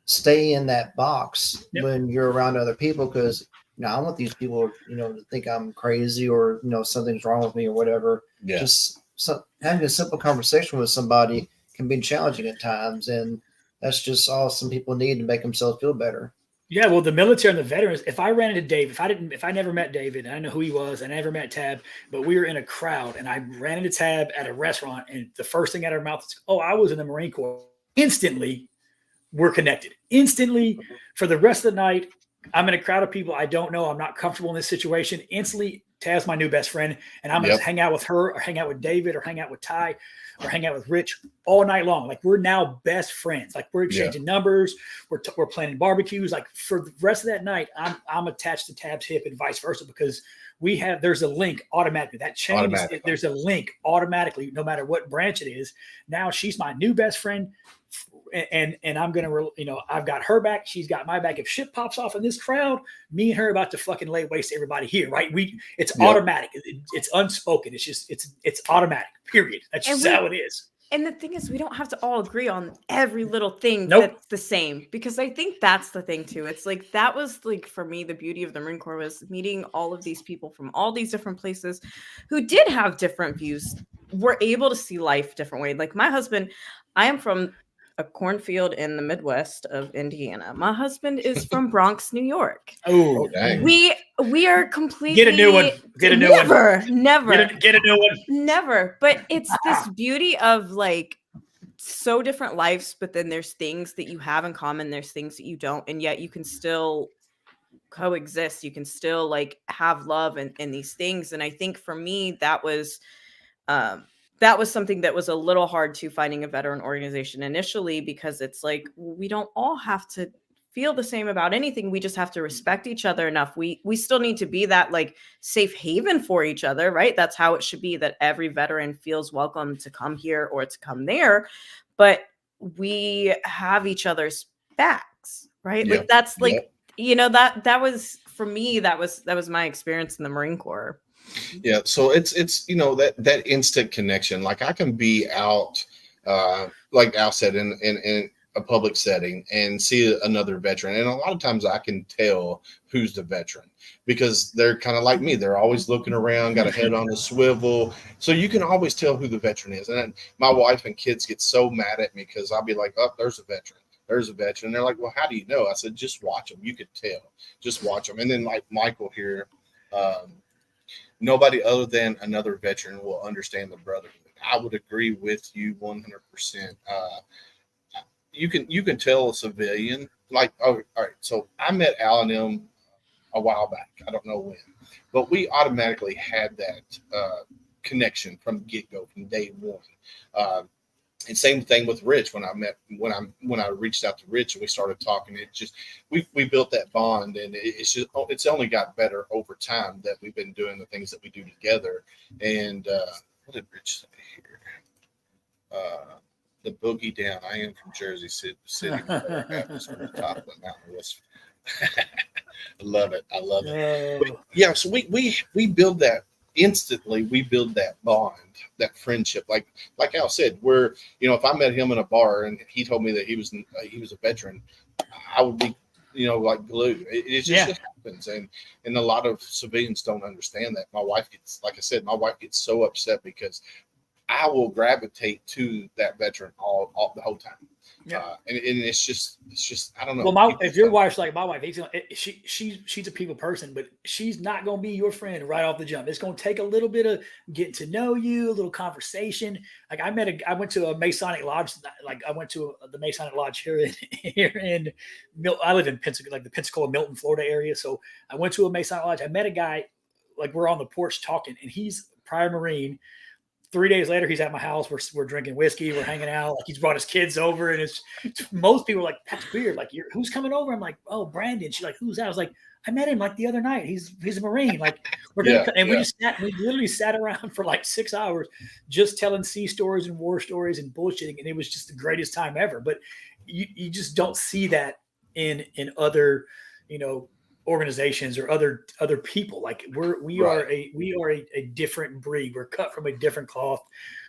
S5: stay in that box when you're around other people, because I want these people, to think I'm crazy or, something's wrong with me or whatever.
S3: Yeah.
S5: Just having a simple conversation with somebody can be challenging at times. And that's just all some people need to make themselves feel better.
S7: Yeah. Well, the military and the veterans, if I ran into Dave, if I never met David, I know who he was, I never met Tab, but we were in a crowd and I ran into Tab at a restaurant, and the first thing out of her mouth is, oh, I was in the Marine Corps. Instantly, we're connected. Instantly, for the rest of the night, I'm in a crowd of people I don't know. I'm not comfortable in this situation. Instantly, Taz, my new best friend, and I'm going to hang out with her, or hang out with David, or hang out with Ty, or hang out with Rich all night long. Like, we're now best friends. Like, we're exchanging numbers. We're planning barbecues. Like, for the rest of that night, I'm attached to Tab's hip and vice versa, because there's a link automatically. That changes. There's a link automatically, no matter what branch it is. Now she's my new best friend. And I'm going to, I've got her back. She's got my back. If shit pops off in this crowd, me and her about to fucking lay waste to everybody here. Right. It's automatic. It's unspoken. It's just, it's automatic, period. That's just how it is.
S6: And the thing is, we don't have to all agree on every little thing that's the same, because I think that's the thing too. It's like, that was like, for me, the beauty of the Marine Corps was meeting all of these people from all these different places who did have different views, were able to see life different way. Like, my husband, I am from a cornfield in the Midwest of Indiana. My husband is from Bronx, New York.
S7: Oh,
S3: dang.
S6: We are completely
S7: get a new one.
S6: Never
S7: get a new one.
S6: Never. But it's this beauty of like so different lives, but then there's things that you have in common, there's things that you don't, and yet you can still coexist. You can still like have love and these things. And I think for me, that was something that was a little hard to finding a veteran organization initially, because it's like, we don't all have to feel the same about anything. We just have to respect each other enough. We still need to be that like safe haven for each other, right? That's how it should be, that every veteran feels welcome to come here or to come there. But we have each other's backs, right?
S3: Yeah.
S6: Like that's like,
S3: Yeah.
S6: you know, that was for me, that was my experience in the Marine Corps.
S3: Yeah. So it's, you know, that instant connection. Like I can be out, like Al said, in a public setting and see another veteran. And a lot of times I can tell who's the veteran because they're kind of like me. They're always looking around, got a head on the swivel. So you can always tell who the veteran is. And my wife and kids get so mad at me because I'll be like, oh, there's a veteran. There's a veteran. And they're like, well, how do you know? I said, just watch them. You could tell. Just watch them. And then like Michael here, nobody other than another veteran will understand the brotherhood. I would agree with you 100%. You can tell a civilian, like, oh, all right, so I met Al and him a while back. I don't know when, but we automatically had that connection from the get-go, from day one. And same thing with Rich. When I reached out to Rich and we started talking, it just we built that bond, and it's only got better over time that we've been doing the things that we do together. And what did Rich say here? The boogie down. I am from Jersey City, from the top of the mountain west. I love it. But yeah, so we build that instantly. We build that bond, that friendship. Like Al said, we're, you know, if I met him in a bar and he told me that he was a veteran, I would be, you know, like glue. It just happens, and a lot of civilians don't understand that. My wife gets, like I said, so upset because I will gravitate to that veteran all the whole time. Yeah. And it's just I don't know.
S7: Well, if your wife's like my wife, she's a people person, but she's not going to be your friend right off the jump. It's going to take a little bit of getting to know you, a little conversation. Like I went to a Masonic lodge. Like I went to the Masonic lodge here in I live in Pensacola, like the Pensacola, Milton, Florida area. So I went to a Masonic lodge. I met a guy, like we're on the porch talking, and he's prior Marine. 3 days later, he's at my house. We're drinking whiskey. We're hanging out. Like he's brought his kids over, and it's most people are like, "That's weird." Like, who's coming over? I'm like, "Oh, Brandon." She's like, "Who's that?" I was like, "I met him like the other night. He's a Marine." Like we literally sat around for like 6 hours, just telling sea stories and war stories and bullshitting, and it was just the greatest time ever. But you just don't see that in other, you know, organizations or other people. Like we are a different breed. We're cut from a different cloth.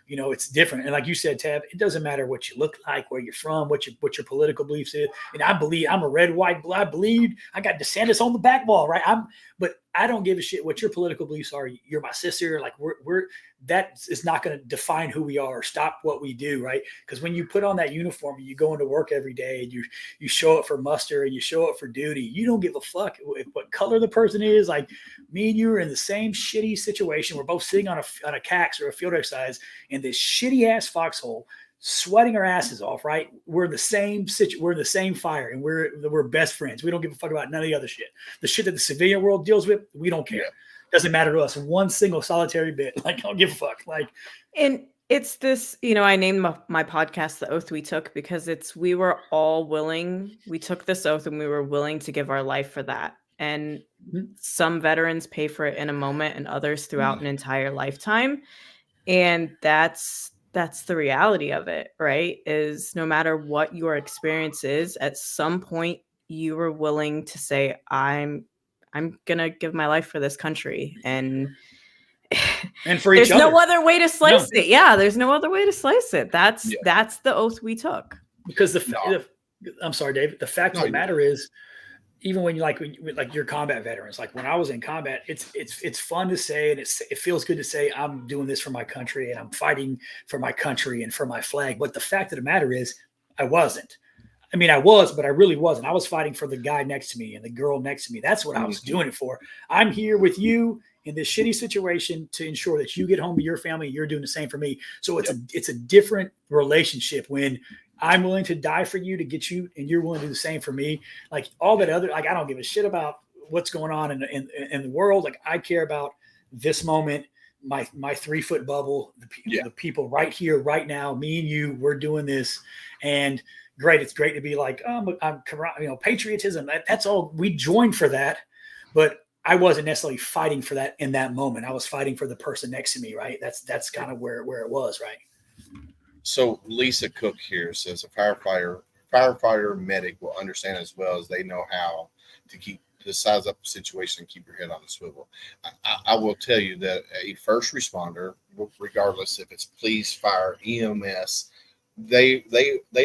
S7: You know, it's different. And like you said, Tab, it doesn't matter what you look like, where you're from, what your political beliefs is. And I believe I'm a red, white, I believe I got DeSantis on the back wall, right? But I don't give a shit what your political beliefs are. You're my sister. Like we're that is not going to define who we are or stop what we do, right? Because when you put on that uniform and you go into work every day and you show up for muster and you show up for duty, you don't give a fuck what color the person is. Like me and you are in the same shitty situation. We're both sitting on a CAX or a field exercise in this shitty ass foxhole, sweating our asses off, right? We're in the same we're in the same fire, and we're best friends. We don't give a fuck about none of the other shit. The shit that the civilian world deals with, we don't care. Doesn't matter to us one single solitary bit. Like, I don't give a fuck. Like,
S6: and it's this, you know, I named my podcast The Oath We Took because we were all willing. We took this oath and we were willing to give our life for that. And some veterans pay for it in a moment and others throughout an entire lifetime. And that's the reality of it, right? Is no matter what your experience is, at some point you were willing to say, I'm gonna give my life for this country, and
S7: for each other.
S6: There's no other way to slice it. Yeah, there's no other way to slice it. That's the oath we took.
S7: Because I'm sorry, David. The fact of the matter is, even when you like your combat veterans, like when I was in combat, it's fun to say, and it feels good to say I'm doing this for my country and I'm fighting for my country and for my flag. But the fact of the matter is, I wasn't. I mean, I was, but I really wasn't. I was fighting for the guy next to me and the girl next to me. That's what I was doing it for. I'm here with you in this shitty situation to ensure that you get home to your family. You're doing the same for me. So it's a different relationship when I'm willing to die for you to get you, and you're willing to do the same for me. Like all that other, like I don't give a shit about what's going on in the world. Like I care about this moment, my 3-foot bubble, the people right here, right now, me and you, we're doing this. And great. It's great to be like, I'm patriotism. That's all. We joined for that, but I wasn't necessarily fighting for that in that moment. I was fighting for the person next to me, right? That's kind of where it was, right?
S3: So Lisa Cook here says a firefighter medic will understand as well as they know how to size up the situation and keep your head on the swivel. I will tell you that a first responder, regardless if it's police, fire, EMS, they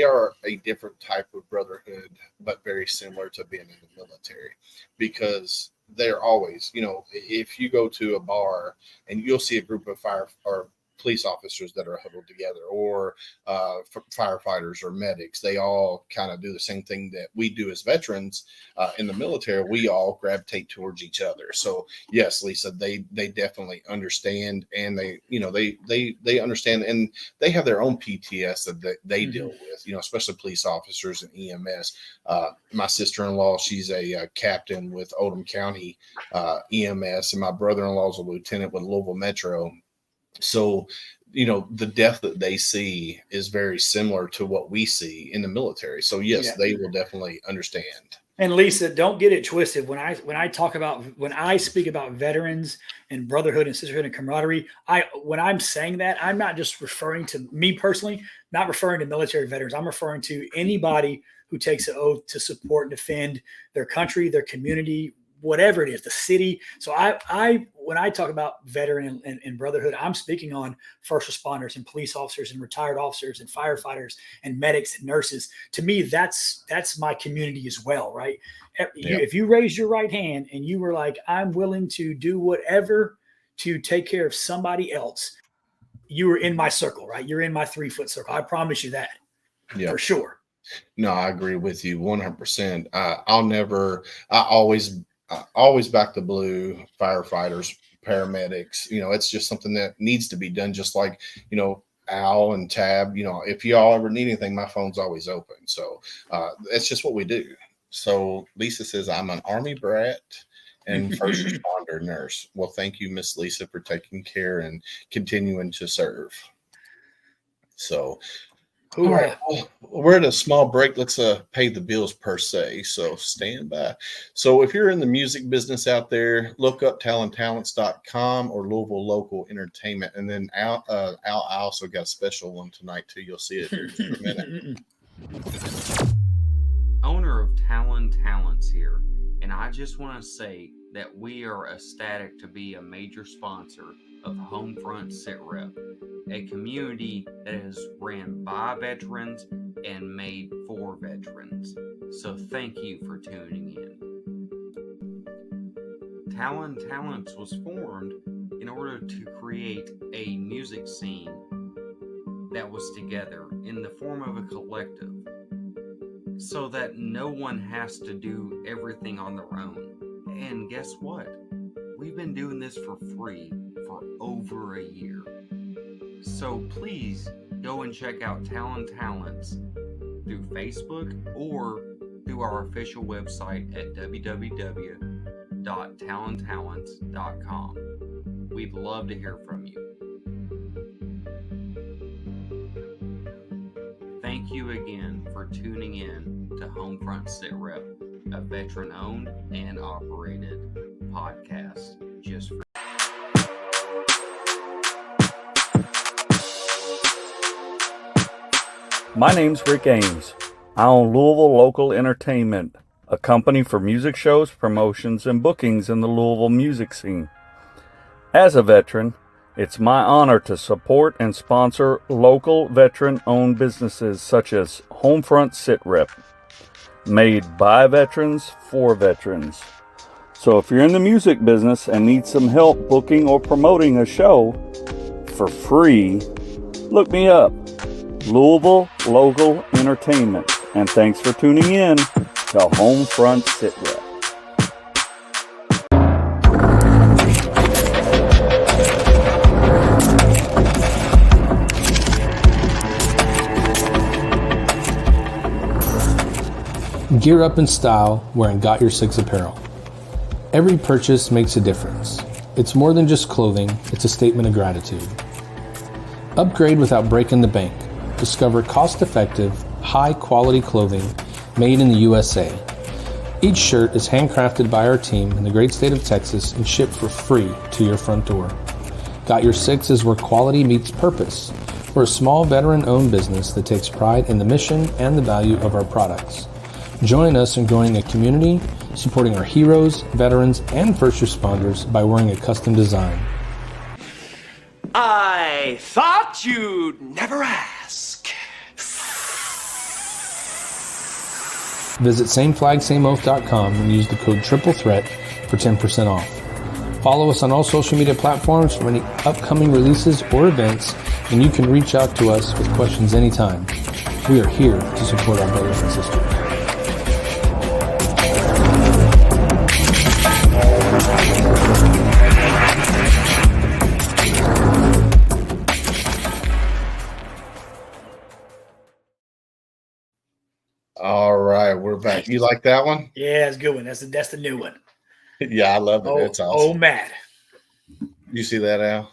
S3: are a different type of brotherhood, but very similar to being in the military, because they're always, if you go to a bar and you'll see a group of fire or police officers that are huddled together, or firefighters or medics, they all kind of do the same thing that we do as veterans in the military. We all gravitate towards each other. So yes, Lisa, they definitely understand, and they understand, and they have their own PTS that they deal with, especially police officers and EMS. My sister-in-law, she's a captain with Oldham County EMS, and my brother-in-law is a lieutenant with Louisville Metro. So, the death that they see is very similar to what we see in the military. So yes, they will definitely understand.
S7: And Lisa, don't get it twisted. When I speak about veterans and brotherhood and sisterhood and camaraderie, when I'm saying that, I'm not just referring to me personally, not referring to military veterans. I'm referring to anybody who takes an oath to support and defend their country, their community, whatever it is, the city. So when I talk about veteran and brotherhood, I'm speaking on first responders and police officers and retired officers and firefighters and medics and nurses. To me, that's my community as well, right? If you raised your right hand and you were like, I'm willing to do whatever to take care of somebody else, you were in my circle, right? You're in my 3-foot circle. I promise you that for sure.
S3: No, I agree with you 100%. I always back the blue firefighters, paramedics. It's just something that needs to be done. Just like, Al and Tab, if y'all ever need anything, my phone's always open. So it's just what we do. So Lisa says, I'm an Army brat and first responder nurse. Well, thank you, Miss Lisa, for taking care and continuing to serve. So, all right, we're at a small break. Let's pay the bills per se. So stand by. So if you're in the music business out there, look up talenttalents.com or Louisville Local Entertainment. And then Al, I also got a special one tonight too. You'll see it here in a minute.
S8: Owner of Talon Talents here, and I just want to say that we are ecstatic to be a major sponsor of Homefront SitRep, a community that is ran by veterans and made for veterans. So thank you for tuning in. Talon Talents was formed in order to create a music scene that was together in the form of a collective, so that no one has to do everything on their own. And guess what? We've been doing this for free for over a year. So please go and check out Talon Talents through Facebook or through our official website at www.talontalents.com. We'd love to hear from you. Thank you again for tuning in to Homefront SitRep, a veteran-owned and operated podcast just for
S9: My name's Rick Ames. I own Louisville Local Entertainment, a company for music shows, promotions, and bookings in the Louisville music scene. As a veteran, it's my honor to support and sponsor local veteran-owned businesses such as Homefront SitRep, made by veterans for veterans. So if you're in the music business and need some help booking or promoting a show for free, look me up, Louisville Local Entertainment. And thanks for tuning in to Homefront SitRep.
S10: Gear up in style wearing Got Your Six apparel. Every purchase makes a difference. It's more than just clothing, it's a statement of gratitude. Upgrade without breaking the bank. Discover cost-effective, high quality clothing made in the USA. Each shirt is handcrafted by our team in the great state of Texas and shipped for free to your front door. Got Your Six is where quality meets purpose. We're a small veteran-owned business that takes pride in the mission and the value of our products. Join us in growing a community, supporting our heroes, veterans, and first responders by wearing a custom design.
S11: I thought you'd never ask.
S10: Visit sameflagsameoath.com and use the code TRIPLETHREAT for 10% off. Follow us on all social media platforms for any upcoming releases or events, and you can reach out to us with questions anytime. We are here to support our brothers and sisters.
S3: All right, we're back. You like that one?
S7: Yeah, it's a good one. That's the new one.
S3: Yeah, I love it. It's awesome.
S7: Oh, Matt.
S3: You see that, Al?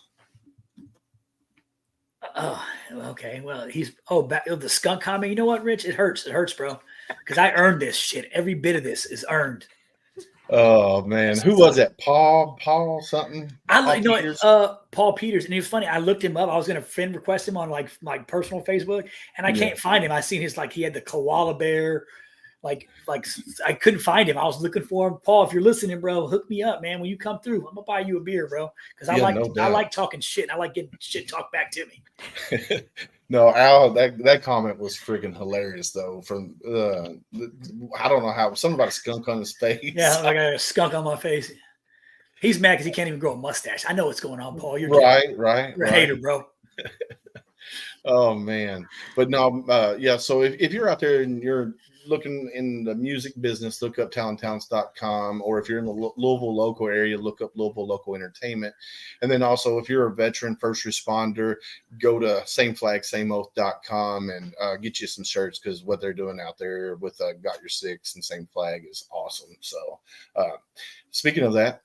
S7: Oh, okay. Well, back the skunk comment. You know what, Rich? It hurts. It hurts, bro. Because I earned this shit. Every bit of this is earned.
S3: Oh man, who was that? Paul something?
S7: Paul Peters, and it was funny. I looked him up. I was gonna friend request him on like my personal Facebook, and I can't find him. I seen his he had the koala bear, like I couldn't find him. I was looking for him. Paul, if you're listening, bro, hook me up, man. When you come through, I'm gonna buy you a beer, bro. Because I like talking shit. And I like getting shit talked back to me.
S3: No, Al, that comment was freaking hilarious though. From I don't know how, something about a skunk on his face.
S7: Yeah, like I got a skunk on my face. He's mad because he can't even grow a mustache. I know what's going on, Paul. You're
S3: right.
S7: You're a hater, bro.
S3: Oh man, but no, yeah. So if you're out there and you're looking in the music business, look up talenttalents.com, or if you're in the Louisville local area, look up Louisville Local Entertainment. And then also, if you're a veteran, first responder, go to sameflagsameoath.com and get you some shirts, because what they're doing out there with Got Your Six and Same Flag is awesome. So speaking of that,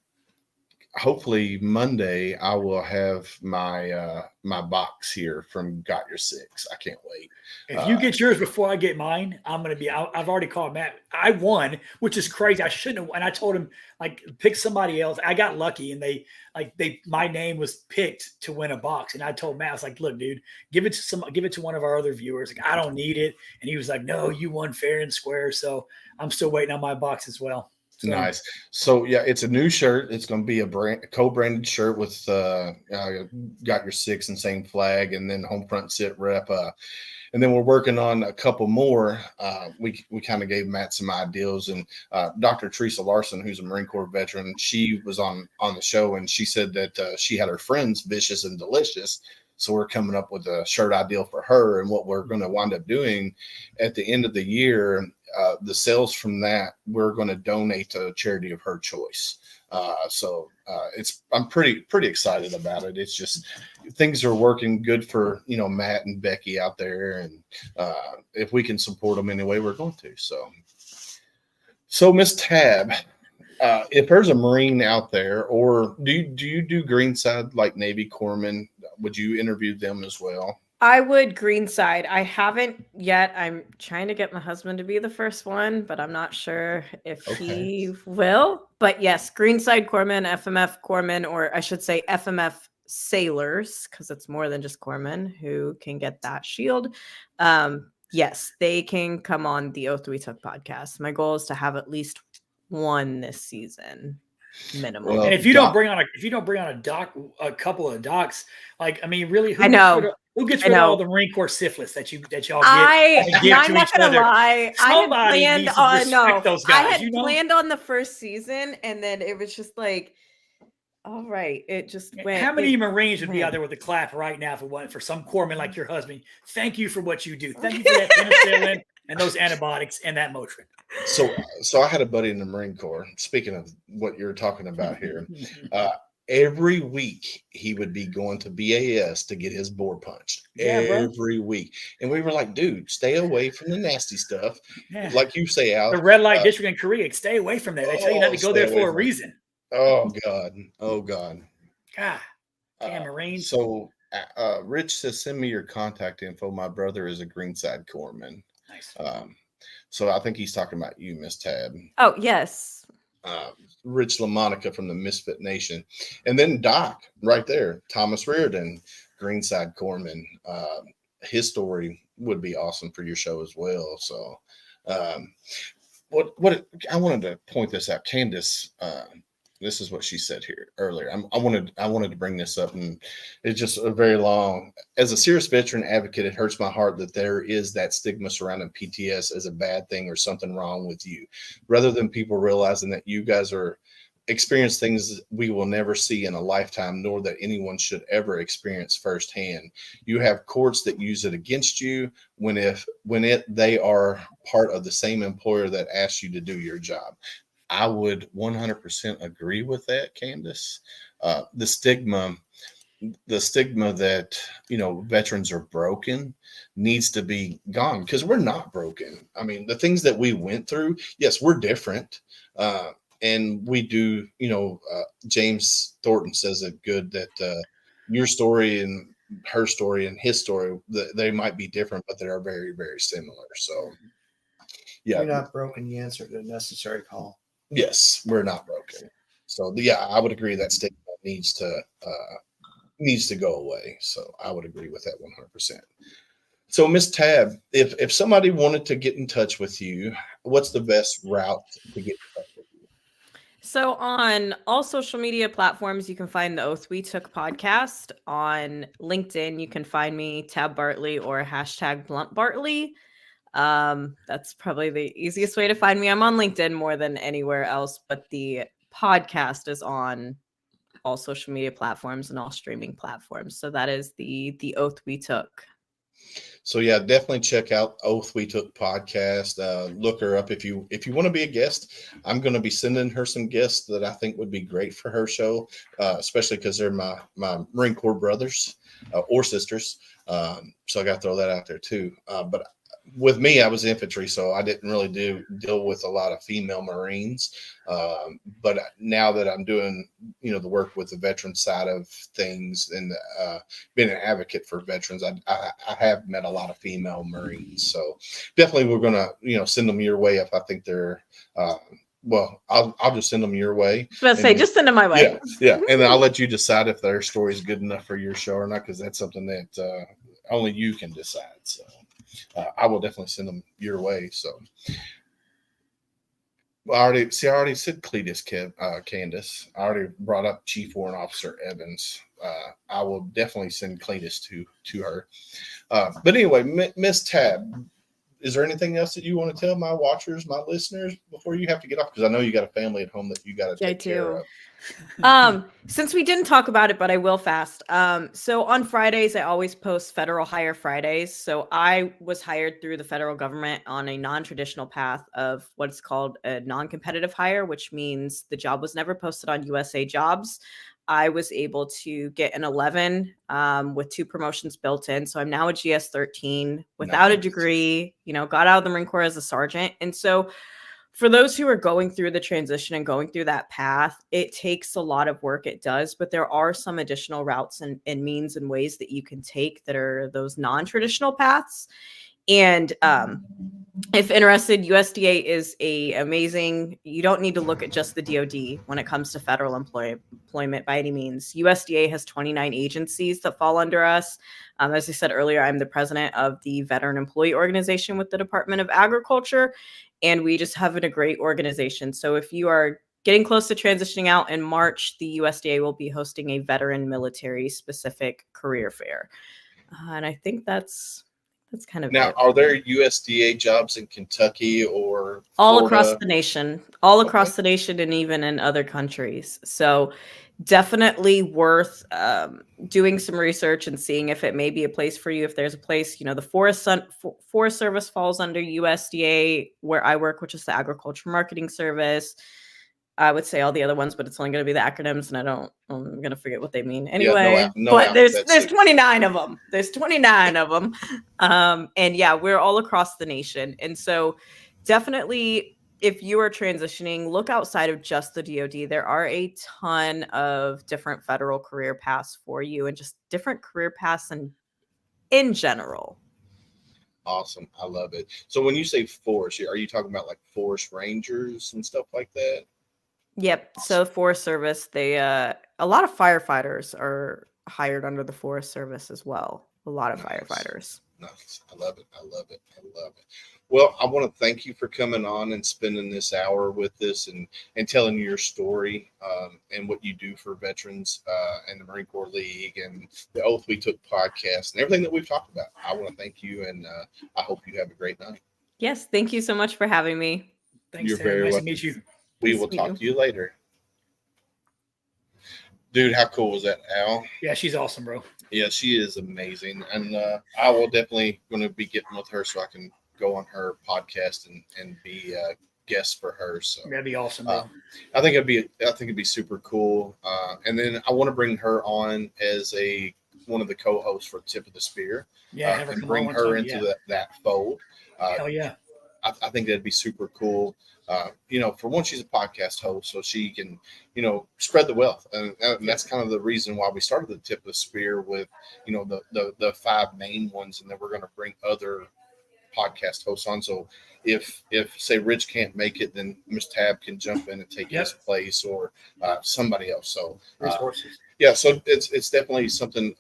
S3: hopefully Monday I will have my my box here from Got Your Six. I can't wait.
S7: If you get yours before I get mine, I'm gonna be out. I've already called Matt. I won, which is crazy. I shouldn't have. And I told him pick somebody else. I got lucky, and my name was picked to win a box. And I told Matt, I was like, look, dude, give it to one of our other viewers. I don't need it. And he was like, no, you won fair and square. So I'm still waiting on my box as well. So.
S3: Nice. So yeah, it's a new shirt. It's going to be a co-branded shirt with Got Your Six and Same Flag, and then Home Front Sit Rep. And then we're working on a couple more. We kind of gave Matt some ideas, and Dr. Teresa Larson, who's a Marine Corps veteran, she was on the show, and she said that she had her friends Vicious and Delicious. So we're coming up with a shirt ideal for her, and what we're going to wind up doing at the end of the year, the sales from that, we're going to donate to a charity of her choice. I'm pretty excited about it. It's just things are working good for Matt and Becky out there, and if we can support them anyway, we're going to. So Miss Tab, if there's a Marine out there, or do you do Greenside like Navy corpsmen? Would you interview them as well?
S6: I would Greenside. I haven't yet. I'm trying to get my husband to be the first one, but I'm not sure if he will. But yes, Greenside corpsmen, FMF corpsmen, or I should say FMF sailors, because it's more than just corpsmen who can get that shield. Yes, they can come on the Oath We Took podcast. My goal is to have at least one this season. Minimum.
S7: And if you don't bring on a couple of docs, really,
S6: I know.
S7: Who gets rid of all the Marine Corps syphilis that y'all get?
S6: I'm not gonna lie.
S7: Somebody
S6: I had planned
S7: those guys,
S6: planned on the first season, and then it was just like, all right, it just went.
S7: How many Marines would be out there with a clap right now for some corpsman like your husband? Thank you for what you do. Thank you for that penicillin and those antibiotics and that Motrin.
S3: So I had a buddy in the Marine Corps. Speaking of what you're talking about here, every week he would be going to BAS to get his bore punched. Every week, and we were like, "Dude, stay away from the nasty stuff." Yeah. Like you say, Al,
S7: the red light district in Korea. Stay away from that. They tell you not to go there for a reason.
S3: Oh God.
S7: God, damn Marines.
S3: So Rich says, "Send me your contact info. My brother is a Greenside corpsman."
S7: Nice.
S3: So I think he's talking about you, Miss Tab.
S6: Oh, yes.
S3: Rich LaMonica from the Misfit Nation. And then Doc right there, Thomas Reardon, Greenside Corpsman. His story would be awesome for your show as well. So what I wanted to point this out, Candace, this is what she said here earlier. I wanted to bring this up, and it's just a very long. As a serious veteran advocate, it hurts my heart that there is that stigma surrounding PTS as a bad thing or something wrong with you, rather than people realizing that you guys are experience things we will never see in a lifetime, nor that anyone should ever experience firsthand. You have courts that use it against you when they are part of the same employer that asked you to do your job. I would 100% agree with that, Candace. The stigma that, veterans are broken needs to be gone, because we're not broken. I mean, the things that we went through, yes, we're different. And we do, James Thornton says it good that your story and her story and his story, they might be different, but they are very, very similar. So, yeah.
S5: You're not broken. You answered a necessary call.
S3: Yes, we're not broken. So, yeah, I would agree that stigma needs to go away. So I would agree with that 100%. So, Miss Tab, if somebody wanted to get in touch with you, what's the best route to get in touch with you?
S6: So on all social media platforms, you can find the Oath We Took podcast. On LinkedIn, you can find me, Tab Bartley, or hashtag Blunt Bartley. That's probably the easiest way to find me. I'm on LinkedIn more than anywhere else, but the podcast is on all social media platforms and all streaming platforms. So that is the Oath We Took.
S3: So yeah, definitely check out Oath We Took podcast. Look her up if you want to be a guest. I'm going to be sending her some guests that I think would be great for her show, especially because they're my Marine Corps brothers or sisters. So I got to throw that out there too. But with me, I was infantry, so I didn't really deal with a lot of female Marines. But now that I'm doing, the work with the veteran side of things and being an advocate for veterans, I have met a lot of female Marines. So definitely we're going to, send them your way if I think they're, I'll just send them your way.
S6: I was say, just send them my way.
S3: Yeah. And then I'll let you decide if their story is good enough for your show or not, because that's something that only you can decide. So. I will definitely send them your way. So, I already said Cletus, Candace. I already brought up Chief Warrant Officer Evans. I will definitely send Cletus to her. But anyway, Miss Tab, is there anything else that you want to tell my watchers, my listeners, before you have to get off? Because I know you got a family at home that you got to take care of.
S6: Since we didn't talk about it, but I will fast. So on Fridays, I always post federal hire Fridays. So I was hired through the federal government on a non-traditional path of what's called a non-competitive hire, which means the job was never posted on USA Jobs. I was able to get an 11 with 2 promotions built in. So I'm now a GS 13 without a degree, got out of the Marine Corps as a sergeant. And so for those who are going through the transition and going through that path, it takes a lot of work. It does, but there are some additional routes and means and ways that you can take that are those non-traditional paths. And if interested, USDA is amazing. You don't need to look at just the DoD when it comes to federal employment by any means. USDA has 29 agencies that fall under us. As I said earlier, I'm the president of the Veteran Employee Organization with the Department of Agriculture, and we just have a great organization. So if you are getting close to transitioning out in March, the USDA will be hosting a veteran military specific career fair. And I think that's kind of
S3: now
S6: it.
S3: Are there USDA jobs in Kentucky or
S6: all
S3: Florida?
S6: across the nation, across the nation, and even in other countries? So definitely worth doing some research and seeing if it may be a place for you. If there's a place, the Forest Service falls under USDA where I work, which is the Agriculture Marketing Service. I would say all the other ones, but it's only going to be the acronyms, and I'm going to forget what they mean anyway. But there's 29 of them. There's 29 of them. And yeah, we're all across the nation. And so definitely, if you are transitioning, look outside of just the DoD. There are a ton of different federal career paths for you and just different career paths in general.
S3: Awesome. I love it. So when you say forest, are you talking about like forest rangers and stuff like that?
S6: Yep. So Forest Service, they a lot of firefighters are hired under the Forest Service as well. A lot of firefighters.
S3: Nice. I love it. I love it. I love it. Well, I want to thank you for coming on and spending this hour with us and telling your story and what you do for veterans and the Marine Corps League and the Oath We Took podcast and everything that we've talked about. I want to thank you, and I hope you have a great night.
S6: Yes. Thank you so much for having me.
S7: Thanks,
S3: You're
S7: Sarah.
S3: very
S7: Nice
S3: welcome.
S7: to meet you.
S3: We
S6: Nice
S3: will
S6: to meet
S3: talk
S6: you.
S3: to you later. Dude, how cool was that, Al?
S7: Yeah, she's awesome, bro.
S3: Yeah, she is amazing. And I will definitely going to be getting with her so I can go on her podcast and be a guest for her. So
S7: That'd be awesome, bro.
S3: I think it'd be super cool. And then I want to bring her on as one of the co-hosts for Tip of the Spear.
S7: Yeah, have her
S3: and
S7: come
S3: bring
S7: on
S3: her
S7: one time,
S3: into
S7: yeah.
S3: that fold.
S7: Hell yeah.
S3: I think that'd be super cool. For one, she's a podcast host, so she can, spread the wealth. And that's kind of the reason why we started the Tip of the Spear with, the 5 main ones. And then we're going to bring other podcast hosts on. So if say Rich can't make it, then Miss Tab can jump in and take his place, or somebody else. So
S5: Resources.
S3: yeah, so it's definitely something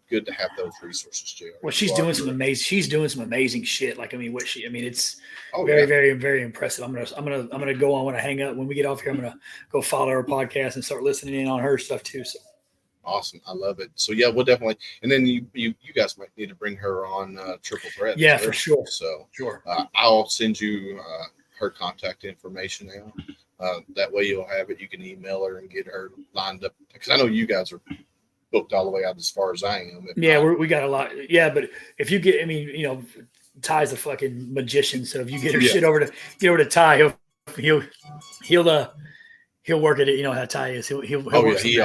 S3: good to have those resources, JR.
S7: Well, she's doing some amazing shit. Like, it's
S3: Oh,
S7: very,
S3: yeah.
S7: very, very impressive. I'm gonna go on when I hang up. When we get off here, I'm gonna go follow her podcast and start listening in on her stuff too. So
S3: Awesome. I love it. So yeah, we'll definitely, and then you guys might need to bring her on Triple Threat.
S7: Yeah, for sure.
S3: So
S7: sure.
S3: I'll send you her contact information now. That way you'll have it. You can email her and get her lined up, because I know you guys are booked all the way out as far as I am.
S7: Yeah, we got a lot. Yeah, but if you get, Ty's a fucking magician. So if you get her shit over to Ty, he'll work at it. You know how Ty is. He'll work
S3: he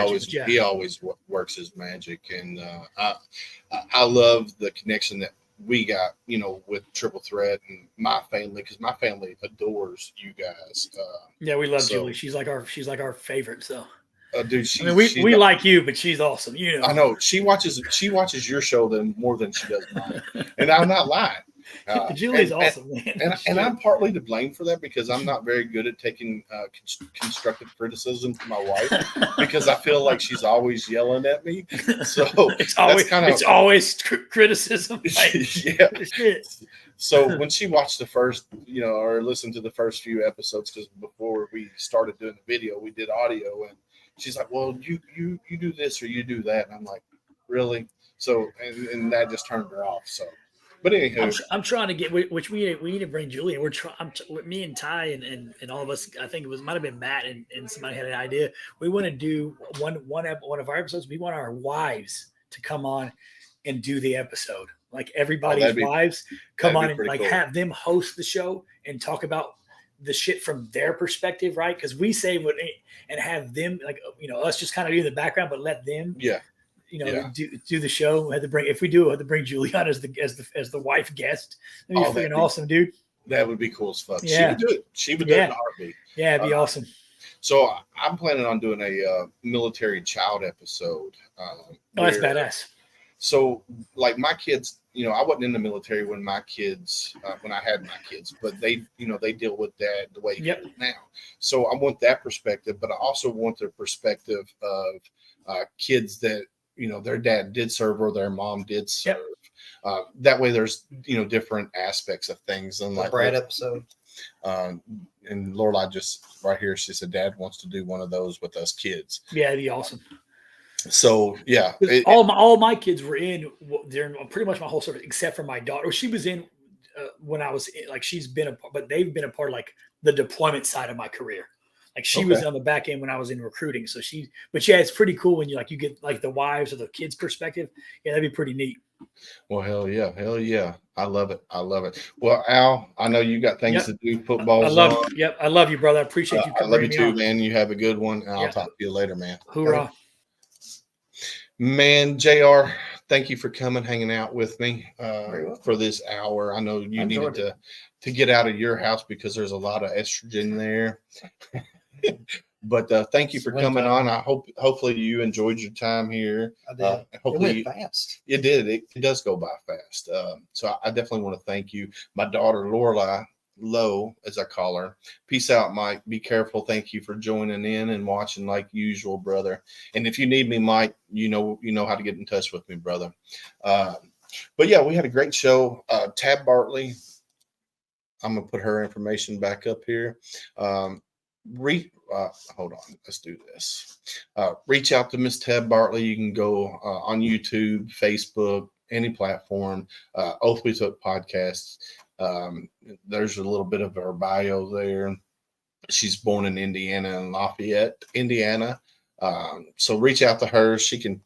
S3: always works his magic, and I love the connection that we got, with Triple Threat and my family, because my family adores you guys.
S7: Yeah, we love Julie. She's like our favorite. So,
S3: dude,
S7: we like you, but she's awesome.
S3: I know she watches your show more than she does mine, and I'm not lying.
S7: Julie's awesome, man.
S3: And I'm partly to blame for that, because I'm not very good at taking constructive criticism from my wife, because I feel like she's always yelling at me. So it's
S7: always criticism.
S3: Yeah. So when she watched the first, or listened to the first few episodes, because before we started doing the video, we did audio, and she's like, "Well, you do this or you do that," and I'm like, "Really?" So and that just turned her off. So. But anywho,
S7: I'm trying to get, which we need to bring Julie. We're trying, me and Ty and all of us. I think might have been Matt and somebody had an idea. We want to do one of our episodes. We want our wives to come on and do the episode. Like everybody's wives come on and like cool. Have them host the show and talk about the shit from their perspective, right? Because we say what and have them us just kind of do the background, but let them do the show. We had to bring Julie on as the wife guest. That'd be freaking awesome, dude.
S3: That would be cool as fuck.
S7: Yeah.
S3: She would do it in a heartbeat.
S7: Yeah, it'd be awesome.
S3: So I'm planning on doing a military child episode.
S7: That's badass.
S3: So like my kids, I wasn't in the military when my kids, when I had my kids, but they deal with that the way you do now. So I want that perspective, but I also want the perspective of kids that, their dad did serve or their mom did serve. That way there's, different aspects of things. And like
S5: Brad episode.
S3: And Lorelai just right here, she said, Dad wants to do one of those with us kids.
S7: Yeah, it'd be awesome.
S3: So yeah,
S7: all my kids were in during pretty much my whole service, except for my daughter. She was in when I was in, like, she's been but they've been a part of like the deployment side of my career. Like she was on the back end when I was in recruiting. So it's pretty cool when you get like the wives or the kids' perspective. Yeah, that'd be pretty neat.
S3: Well, hell yeah. I love it. Well, Al, I know you got things to do. Football.
S7: I love you, brother. I appreciate you coming.
S3: I love you too, man. You have a good one. And I'll talk to you later, man.
S7: Hoorah.
S3: Man, JR, thank you for coming, hanging out with me for this hour. I know you needed to get out of your house because there's a lot of estrogen there. But thank you for coming on. I hopefully you enjoyed your time here.
S5: I did.
S3: Hopefully
S5: it went fast.
S3: It did. It does go by fast. So I definitely want to thank you. My daughter, Lorelai Lowe, as I call her. Peace out, Mike. Be careful. Thank you for joining in and watching like usual, brother. And if you need me, Mike, you know how to get in touch with me, brother. But yeah, we had a great show. Tab Bartley. I'm going to put her information back up here. Hold on. Let's do this. Reach out to Miss Tab Bartley. You can go on YouTube, Facebook, any platform. Oath We Took podcasts. There's a little bit of her bio there. She's born in Indiana, in Lafayette, Indiana. So reach out to her. She can,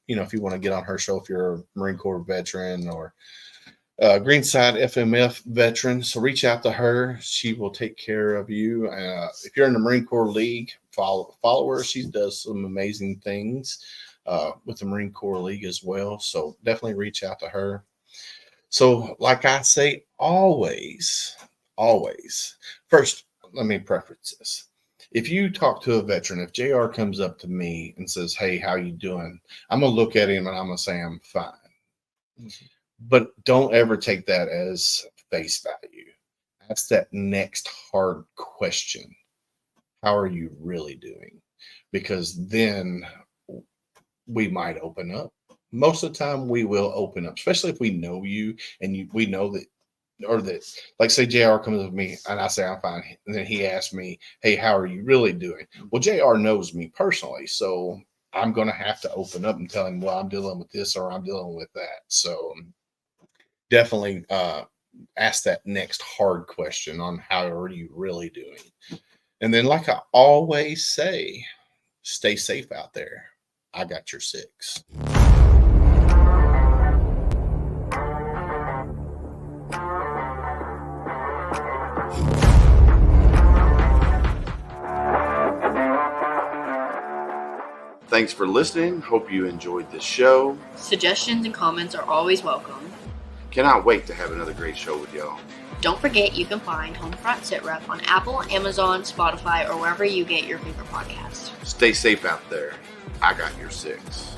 S3: if you want to get on her show, if you're a Marine Corps veteran or Greenside FMF veteran. So reach out to her. She will take care of you. If you're in the Marine Corps League, follow her. She does some amazing things with the Marine Corps League as well. So definitely reach out to her. So like I say, always, first, let me preface this. If you talk to a veteran, if JR comes up to me and says, hey, how you doing? I'm going to look at him and I'm going to say, I'm fine. Mm-hmm. But don't ever take that as face value. That's that next hard question. How are you really doing? Because then we might open up. Most of the time we will open up, especially if we know you and we know that, or that, like say JR comes with me and I say I'm fine. And then he asks me, hey, how are you really doing? Well, JR knows me personally. So I'm going to have to open up and tell him, well, I'm dealing with this or I'm dealing with that. So definitely ask that next hard question on how are you really doing. And then like I always say, stay safe out there. I got your 6. Thanks for listening. Hope you enjoyed this show.
S4: Suggestions and comments are always welcome.
S3: Cannot wait to have another great show with y'all.
S4: Don't forget you can find Homefront SitRep on Apple, Amazon, Spotify, or wherever you get your favorite podcasts.
S3: Stay safe out there. I got your 6.